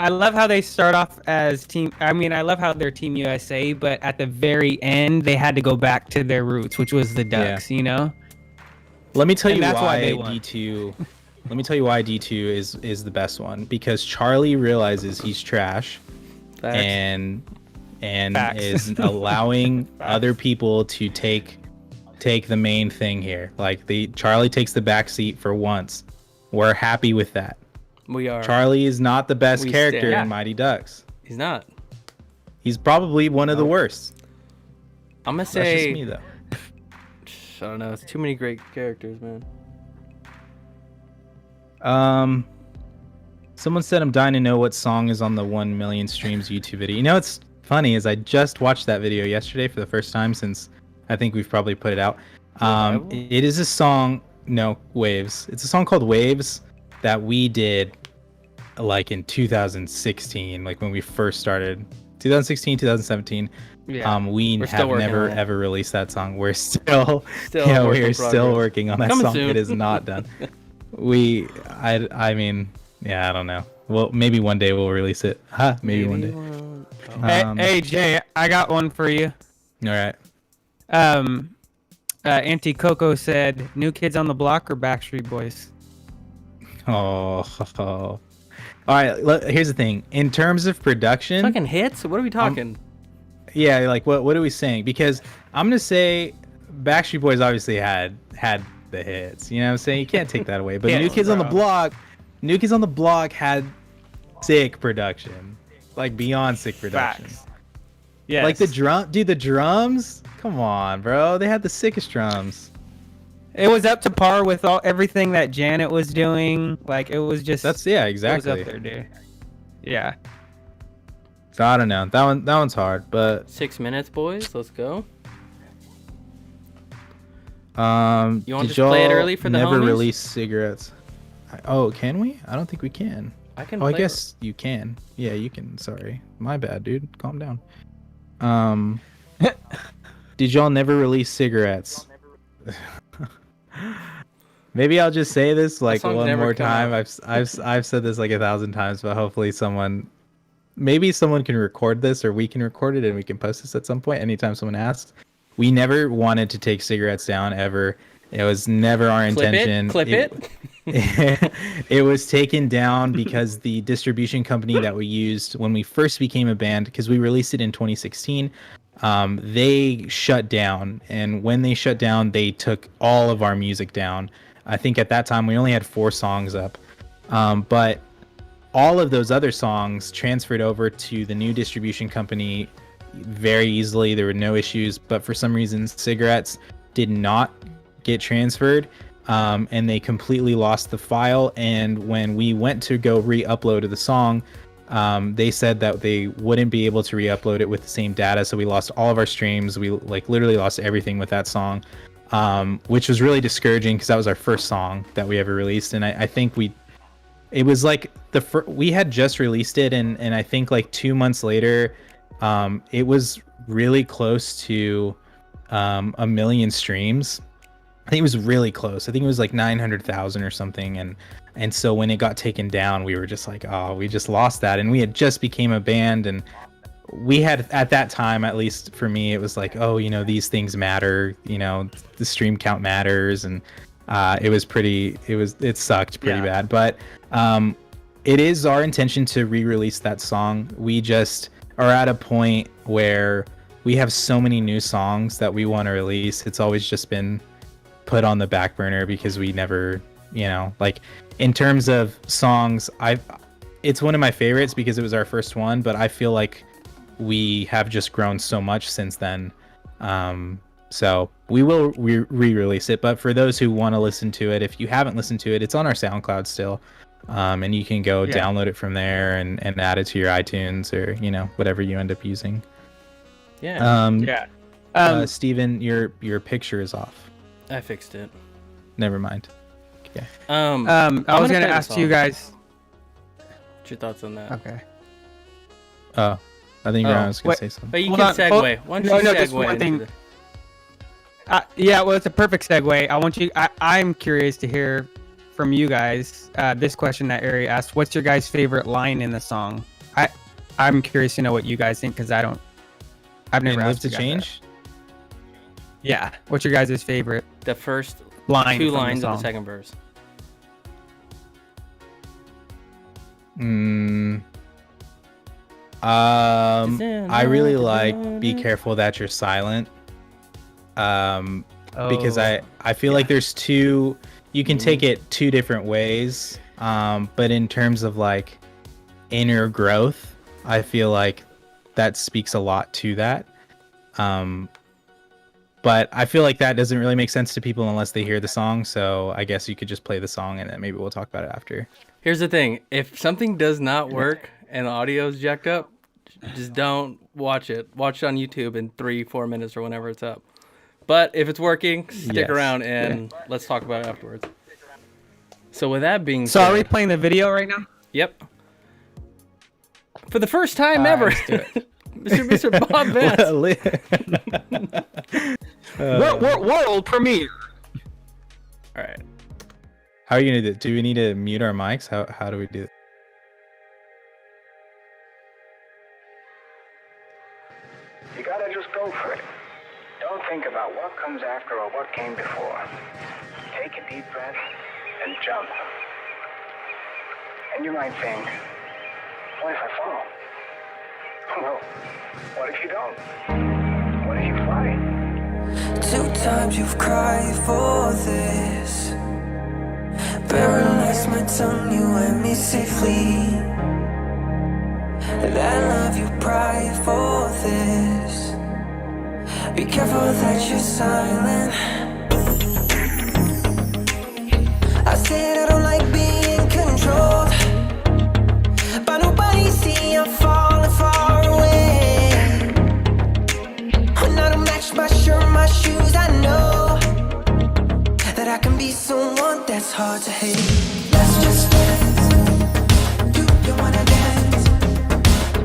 I love how they start off as team. I mean, I love how they're Team USA, but at the very end, they had to go back to their roots, which was the Ducks. You know. Let me tell And you that's why why they won. D2. Let me tell you why D2 is the best one, because Charlie realizes he's trash, Facts. and Facts. is allowing other people to take the main thing here. Like Charlie takes the back seat for once. We're happy with that. We are. Charlie is not the best We character stand- in Mighty Ducks. He's not. He's probably one of the worst. I'm gonna That's just say. me though. I don't know. It's too many great characters, man. Someone said I'm dying to know what song is on the 1 million streams YouTube video. You know what's funny is I just watched that video yesterday for the first time since I think we've probably put it out. Revival? It is a song, no, Waves. It's a song called Waves that we did like in 2016, like when we first started. 2016, 2017. Yeah. We We're still have working never on it. ever released that song. We're still, Still yeah, work we in are still progress. working on that Coming song. soon. It is not done. I mean, yeah, I don't know. Well, maybe one day we'll release it. Maybe one day. Hey Jay, I got one for you. All right. Auntie Coco said, "New Kids on the Block or Backstreet Boys?" Oh. All right. Here's the thing. In terms of production, Fucking hits? What are we talking? yeah, like what are we saying? Because I'm gonna say Backstreet Boys obviously had the hits. You know what I'm saying? You can't take that away. But Yeah, New Kids on the bro. Block had sick production, like beyond sick production. Facts. Yes. Like the drums. Come on, bro. They had the sickest drums. It was up to par with everything that Janet was doing. Like it was just. Yeah, It exactly. was up there, dude. Yeah. So I don't know. That one's hard, but 6 minutes, boys. Let's go. You want to just play it early for the never homies? release cigarettes. Oh, can we? I don't think we can. I can. Oh, I play guess you can. Yeah, you can. Sorry, my bad, dude. Calm down. Did y'all never release cigarettes? Maybe I'll just say this like song's one never more come time. out. I've said this like 1,000 times, but hopefully maybe someone can record this, or we can record it and we can post this at some point. Anytime someone asks, we never wanted to take cigarettes down ever. It was never our intention. Clip it. It was taken down because the distribution company that we used when we first became a band, because we released it in 2016, they shut down. And when they shut down, they took all of our music down. I think at that time we only had 4 songs up. But all of those other songs transferred over to the new distribution company very easily. There were no issues. But for some reason, cigarettes did not get transferred. And they completely lost the file. And when we went to go re-upload the song, they said that they wouldn't be able to re-upload it with the same data. So we lost all of our streams. We like literally lost everything with that song, which was really discouraging because that was our first song that we ever released. And I think it was like we had just released it. And I think like 2 months later, it was really close to 1 million streams. I think it was really close. I think it was like 900,000 or something. And so when it got taken down, we were just like, oh, we just lost that. And we had just became a band. And we had, at that time, at least for me, it was like, oh, these things matter. The stream count matters. And it sucked pretty bad. But it is our intention to re-release that song. We just are at a point where we have so many new songs that we want to release. It's always just been put on the back burner because we never, like in terms of songs, it's one of my favorites because it was our first one, but I feel like we have just grown so much since then. So we will re-release it, but for those who want to listen to it, if you haven't listened to it, it's on our SoundCloud still. And you can go download it from there and add it to your iTunes or, whatever you end up using. Yeah. Steven, your picture is off. I fixed it. Never mind. Okay. I was gonna gonna play the ask you song. guys. What's your thoughts on that? Okay. Oh, I think Ryan was gonna wait. say something. But you Hold can on, segue. hold- Why don't no, you no, just segue one into thing. the- Yeah, well, it's a perfect segue. I want you. I'm curious to hear from you guys. This question that Ari asked: what's your guys' favorite line in the song? I'm curious to know what you guys think because I've never Live asked to you guys Change. that. Yeah, what's your guys' favorite the first line? two from lines the of song? the second verse. I really like "Be careful that you're silent." Because Oh, I feel like there's two. You can take it two different ways. But in terms of like inner growth, I feel like that speaks a lot to that. But I feel like that doesn't really make sense to people unless they hear the song. So I guess you could just play the song and then maybe we'll talk about it after. Here's the thing: if something does not work and the audio's jacked up, just don't watch it. Watch it on YouTube in 3-4 minutes or whenever it's up. But if it's working, stick Yes. around and let's talk about it afterwards. So with that being so said, are we playing the video right now? yep. For the first time All ever, right, let's do Mr. Bob Vance. World premiere. All right. How are you gonna do it? Do we need to mute our mics? How do we do it? You gotta just go for it. Don't think about what comes after or what came before. Take a deep breath and jump. And you might think, what if I fall? Well, what if you don't? What if you fly? 2 times you've cried for this. Paralyzed my tongue, you had me safely. That love you cry for this. Be careful that you're silent. I said I don't like being controlled by nobody. See I'm falling far away. I'm not a match, my shirt, my shoes. I know that I can be someone that's hard to hate. Let's just dance. You wanna dance?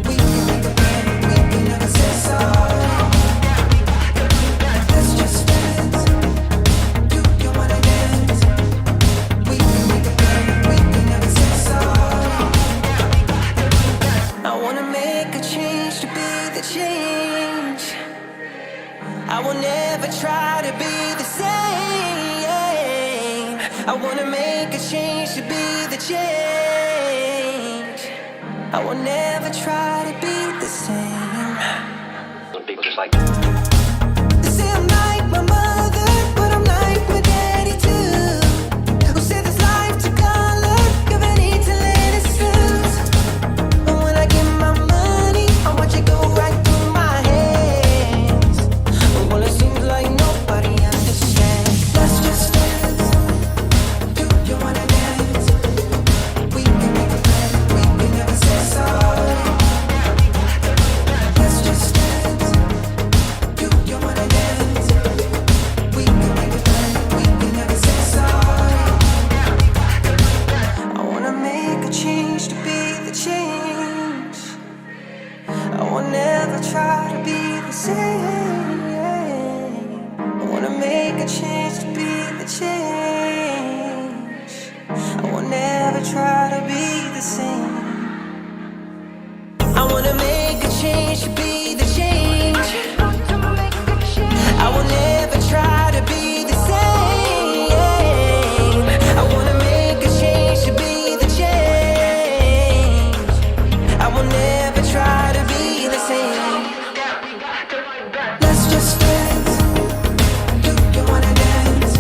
We can make a plan. We can never say sorry. Let's just dance. You wanna dance? We can make a plan. We can never say sorry. I wanna make a change to be the change. I will never try to be the same. I wanna make a change to be the change. I will never try to be the same. Some people just like They say I'm like my mother, but I'm like my daddy too. Who said this life to color, given need to let it loose. And when I get my money, I watch it go right through my hands. Well, it seems like nobody understands. Let's just dance. You wanna dance? We can make a plan. We can never say sorry. Let's just dance. You wanna dance? We can make a plan. We can never say sorry. I wanna make a change to be the change. I will never try to be the same. I wanna make a change to be the change. I will never try to be the same. I wanna make a change to be the change. I will never try to be the same. I wanna make a change to be the change. I will never try to be the same. Let's just dance. You wanna dance?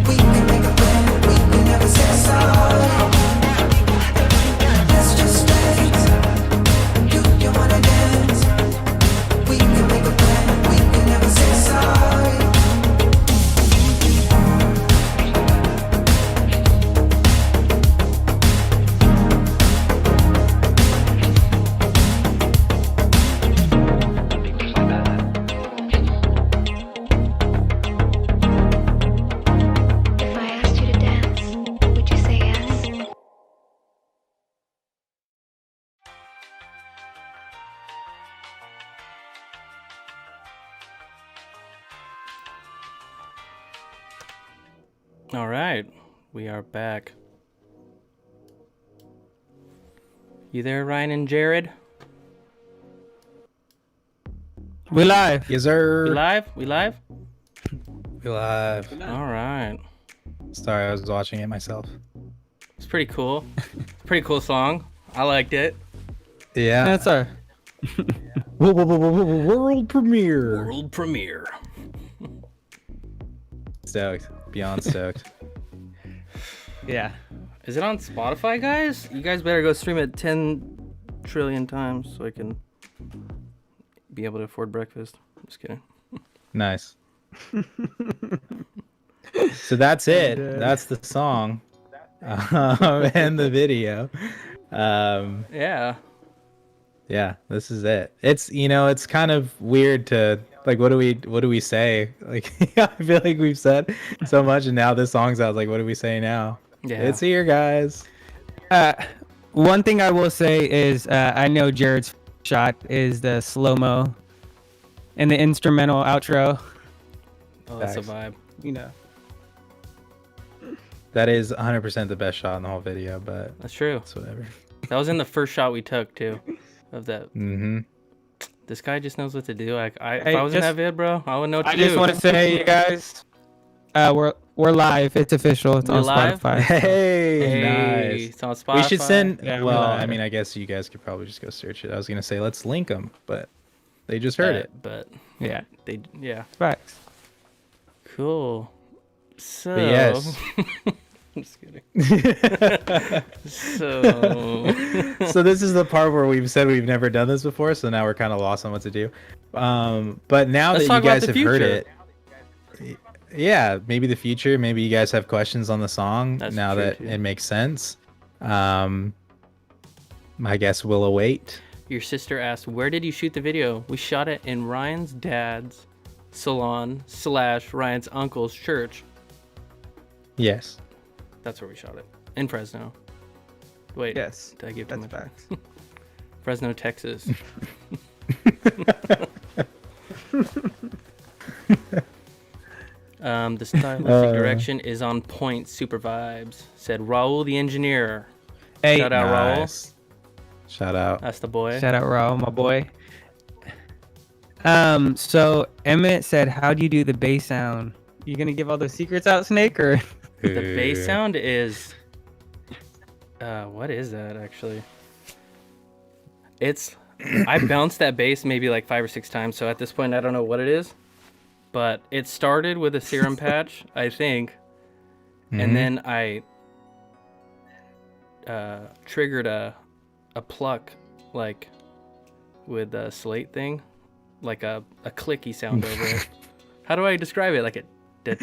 We can make a plan. We can never say sorry. Let's just dance. You wanna dance? All right, we are back. You there, Ryan and Jared? We live. Yes, sir. We live? We live? We live. All right. Sorry, I was watching it myself. It's pretty cool. Pretty cool song. I liked it. Yeah. That's our. World premiere. World premiere. Stoked. Beyond stoked. Yeah. Is it on Spotify, guys? You guys better go stream it 10 trillion times so I can be able to afford breakfast. I'm just kidding. Nice. So that's it. That's the song. And the video. Yeah. Yeah, this is it. It's it's kind of weird to like what do we say? Like I feel like we've said so much and now this song's out. Like what do we say now? Yeah. It's here, guys. One thing I will say is I know Jared's shot is the slow-mo and the instrumental outro. Oh, that's a Facts. vibe. You know. That is 100% the best shot in the whole video, but That's true. it's whatever. That was in the first shot we took too, of that. Mm-hmm. This guy just knows what to do. Like, if Hey, I was in just- that vid, bro, I would know what to I do. just want to say, you guys, we're live. It's official. It's We're on live? Spotify. Hey, Hey, nice. it's on Spotify. We should send. Yeah, well, we- I mean, I guess you guys could probably just go search it. I was gonna say let's link them, but they just heard it. but Yeah. yeah, Facts. cool. So, But yes. I'm just kidding. So, So this is the part where we've said we've never done this before, so now we're kind of lost on what to do. But now Let's that talk you about guys the have heard future. it, yeah, maybe the future. Maybe you guys have questions on the song That's now true, that too. it makes sense. I guess we'll await. your sister asked, "Where did you shoot the video?" We shot it in Ryan's dad's salon / Ryan's uncle's church. Yes. That's where we shot it. In Fresno. Wait. Yes. Did I give too That's much? facts. Fresno, Texas. The stylistic direction is on point. Super vibes. Said Raul the engineer. Hey, Shout out Raul. Nice. Shout out. That's the boy. shout out Raul, my boy. So Emmett said, "How do you do the bass sound? You gonna give all the secrets out, Snake, or?" The bass sound is. What is that actually? It's. I bounced that bass maybe like 5 or 6 times, so at this point I don't know what it is. But it started with a serum patch, I think, Mhm. and then I triggered a pluck, like with a slate thing, like a clicky sound over it. How do I describe it? Like a yeah,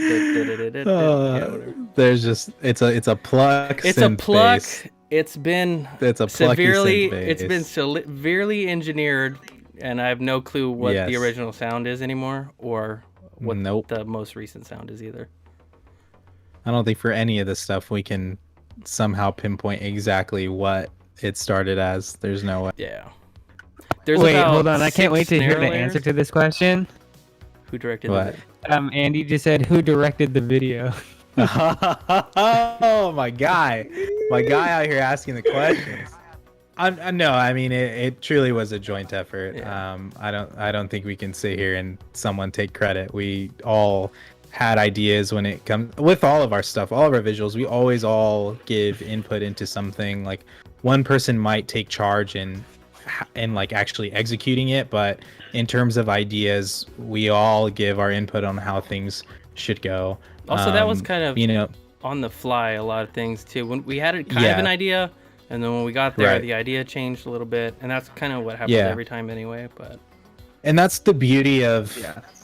whatever. There's just it's a pluck. It's a synth pluck. bass. It's been It's a plucky severely synth it's been bass. severely engineered, and I have no clue what the Yes. original sound is anymore, or what Nope. the most recent sound is either. I don't think for any of this stuff we can somehow pinpoint exactly what it started as. There's no way. Yeah. There's Wait, about hold on. I can't 6 wait to hear snare the layers. answer to this question. Who directed What? Andy just said, "Who directed the video?" Oh, my guy out here asking the questions. No, I mean it truly was a joint effort. Yeah. I don't think we can sit here and someone take credit. We all had ideas when it comes with all of our stuff, all of our visuals. We always all give input into something. Like one person might take charge and like actually executing it, but in terms of ideas, we all give our input on how things should go. Also, that was kind of you know on the fly, a lot of things too. When we had it kind of an idea, and then when we got there, Right. the idea changed a little bit, and that's kind of what happens Yeah. every time anyway. But and that's the beauty of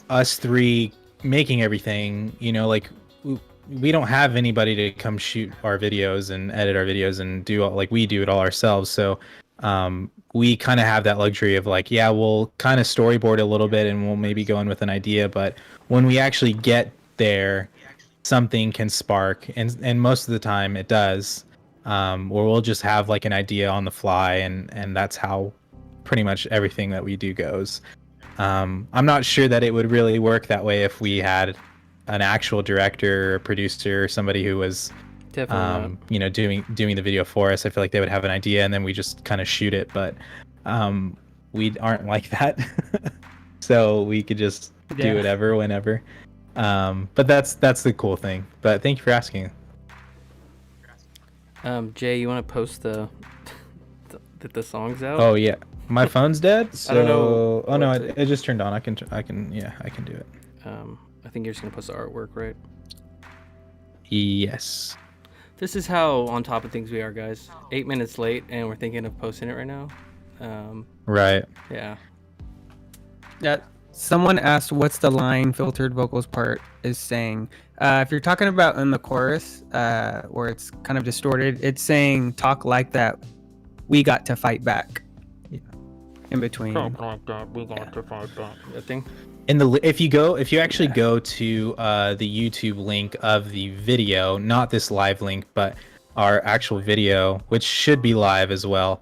us three making everything. Like we don't have anybody to come shoot our videos and edit our videos and do all, like we do it all ourselves. So we kind of have that luxury of like, yeah, we'll kind of storyboard a little bit and we'll maybe go in with an idea, but when we actually get there, something can spark, and most of the time it does. Or we'll just have like an idea on the fly, and that's how pretty much everything that we do goes. I'm not sure that it would really work that way if we had an actual director or producer or somebody who was Definitely not. you know, doing the video for us, I feel like they would have an idea and then we just kind of shoot it. But we aren't like that. So we could just do Yeah. whatever whenever. But that's the cool thing. But thank you for asking. Jay, you want to post the songs out? Oh yeah, my phone's dead. So I don't know oh no, what it just turned on. I can yeah, I can do it. I think you're just gonna post the artwork, right? Yes. This is how on top of things we are, guys. 8 minutes late, and we're thinking of posting it right now. Right. Yeah. Yeah. Someone asked what's the line filtered vocals part is saying. If you're talking about in the chorus, where it's kind of distorted, it's saying talk like that. We got to fight back. Yeah. In between. That thing. If you actually go to the YouTube link of the video, not this live link, but our actual video, which should be live as well,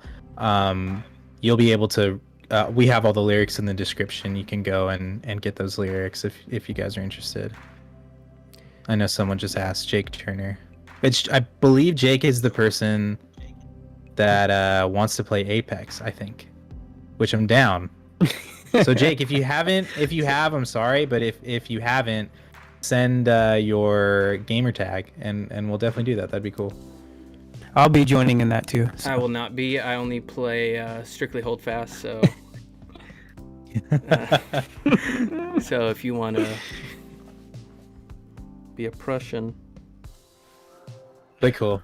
you'll be able to. We have all the lyrics in the description. You can go and get those lyrics if you guys are interested. I know someone just asked Jake Turner. I believe Jake is the person that wants to play Apex, I think, which I'm down. So Jake, if you have, I'm sorry, but if you haven't, send your gamer tag and we'll definitely do that. That'd be cool. I'll be joining in that too. I will not be. I only play strictly hold fast. So, so if you want to be a Prussian, But cool.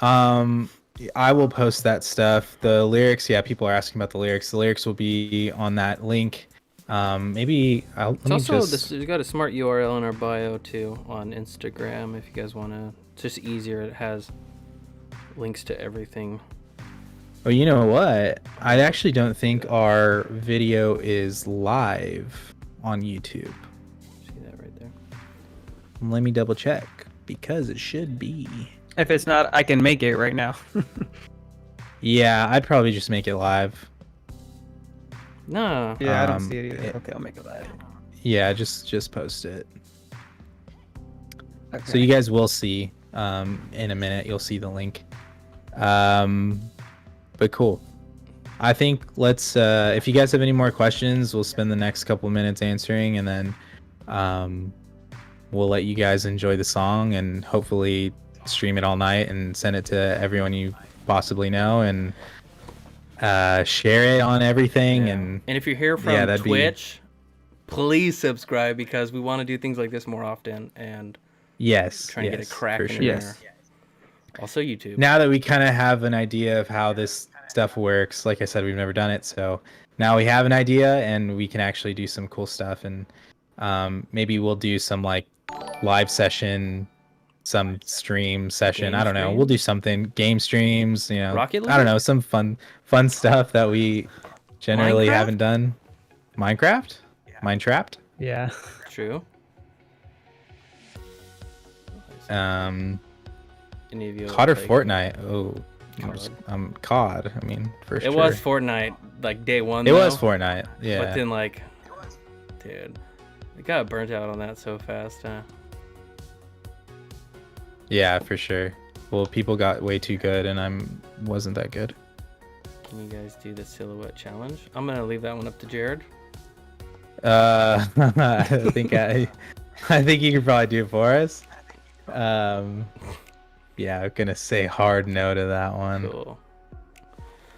I will post that stuff. The lyrics, yeah, people are asking about the lyrics. The lyrics will be on that link. Maybe I'll. it's also we've got a smart URL in our bio too on Instagram. If you guys want to, it's just easier. It has links to everything. Oh, you know what? I actually don't think our video is live on YouTube. See that right there. Let me double check because it should be. If it's not, I can make it right now. Yeah, I'd probably just make it live. No. Yeah, I don't see it either. Okay, I'll make it live. Yeah, just post it. Okay. So you guys will see in a minute. You'll see the link. But cool. I think let's. If you guys have any more questions, we'll spend the next couple of minutes answering, and then we'll let you guys enjoy the song and hopefully stream it all night and send it to everyone you possibly know and share it on everything. Yeah. And if you're here from Twitch, please subscribe because we want to do things like this more often and trying to get it cracking for sure. in there. Also YouTube. Now that we kind of have an idea of how this stuff works, like I said, we've never done it, so now we have an idea and we can actually do some cool stuff. And maybe we'll do some like live session, some stream session. I don't know. We'll do something, game streams, you know. Rocket League? I don't know, some fun stuff that we generally Minecraft? haven't done. Minecraft? Minetrapped? Yeah. True. Any of you COD or like- Fortnite? Oh, COD. COD. I mean, for sure. It was Fortnite, like day one. It though. was Fortnite. Yeah. But then, like, dude, it got burnt out on that so fast. Huh? Yeah, for sure. Well, people got way too good, and wasn't that good. Can you guys do the silhouette challenge? I'm gonna leave that one up to Jared. I think I think you could probably do it for us. Yeah, I'm gonna say hard no to that one. Cool.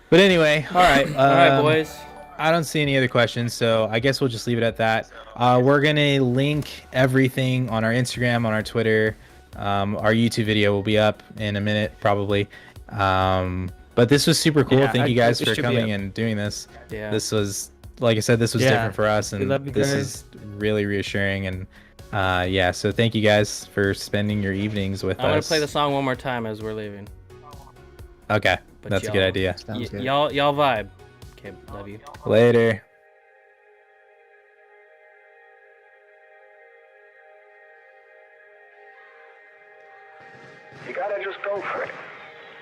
But anyway, all right. All right, boys. I don't see any other questions, so I guess we'll just leave it at that. We're gonna link everything on our Instagram, on our Twitter. Our YouTube video will be up in a minute, probably. But this was super cool. Yeah, Thank you guys it for should be coming up. and doing this. Yeah. This was, like I said, this was Yeah. different for us, and love you this guys. is really reassuring. And yeah, so thank you guys for spending your evenings with I'm gonna us. play the song one more time as we're leaving. Okay, But that's a good y'all- idea. Y'all vibe. Okay, love you. Later. You gotta just go for it.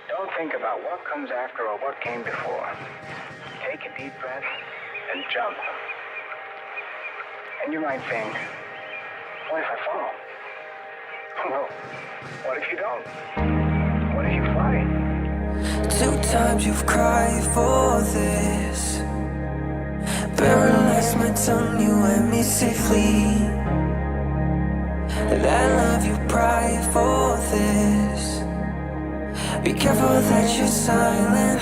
Don't think about what comes after or what came before. Take a deep breath and jump. And you might think, what if I fall? Well, what if you don't? What if you fight? 2 times you've cried for this. Paralyzed my tongue, you and me safely. That love you pray for this. Be careful that you're silent.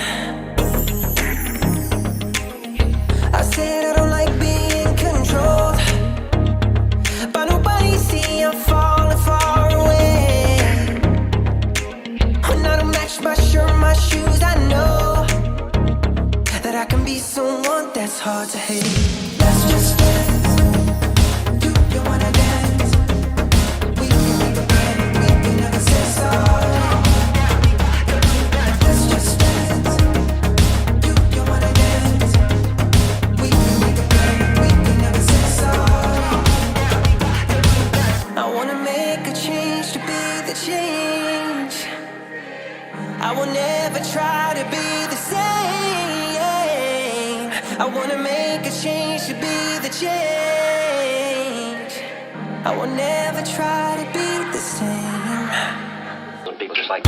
I said I don't like being controlled by nobody. See, I'm falling far away. When I don't match my shirt, my shoes, I know that I can be someone that's hard to hate. Let's just dance. You wanna dance? We can make a plan. We can never say sorry. Let's just dance. You wanna dance? We can make a plan. We can never say sorry. I wanna make a change to be the change. I will never try to be the same. I wanna make a change to be the change. I will never try to be the same. Some people just like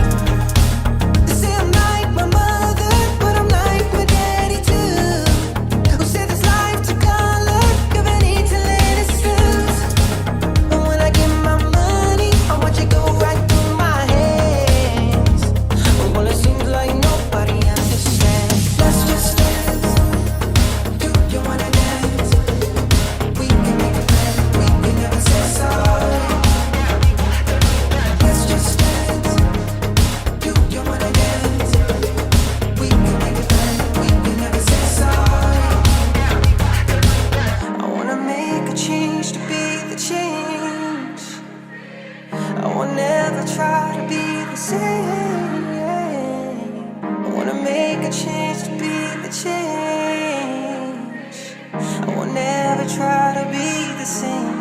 They say I'm like my mother, but I'm like my daddy too. Who said this life to color, given need to let it loose. But when I get my money, I watch it go right through my hands. Well, it seems like nobody understands. Let's just dance. You wanna dance? We can make a plan. We can never say sorry. Let's just dance. You wanna dance? We can make a plan. We can never say sorry. I wanna make a change to be the change. I will never try to be the same. I wanna make a change to be the change. I will never try to be the same.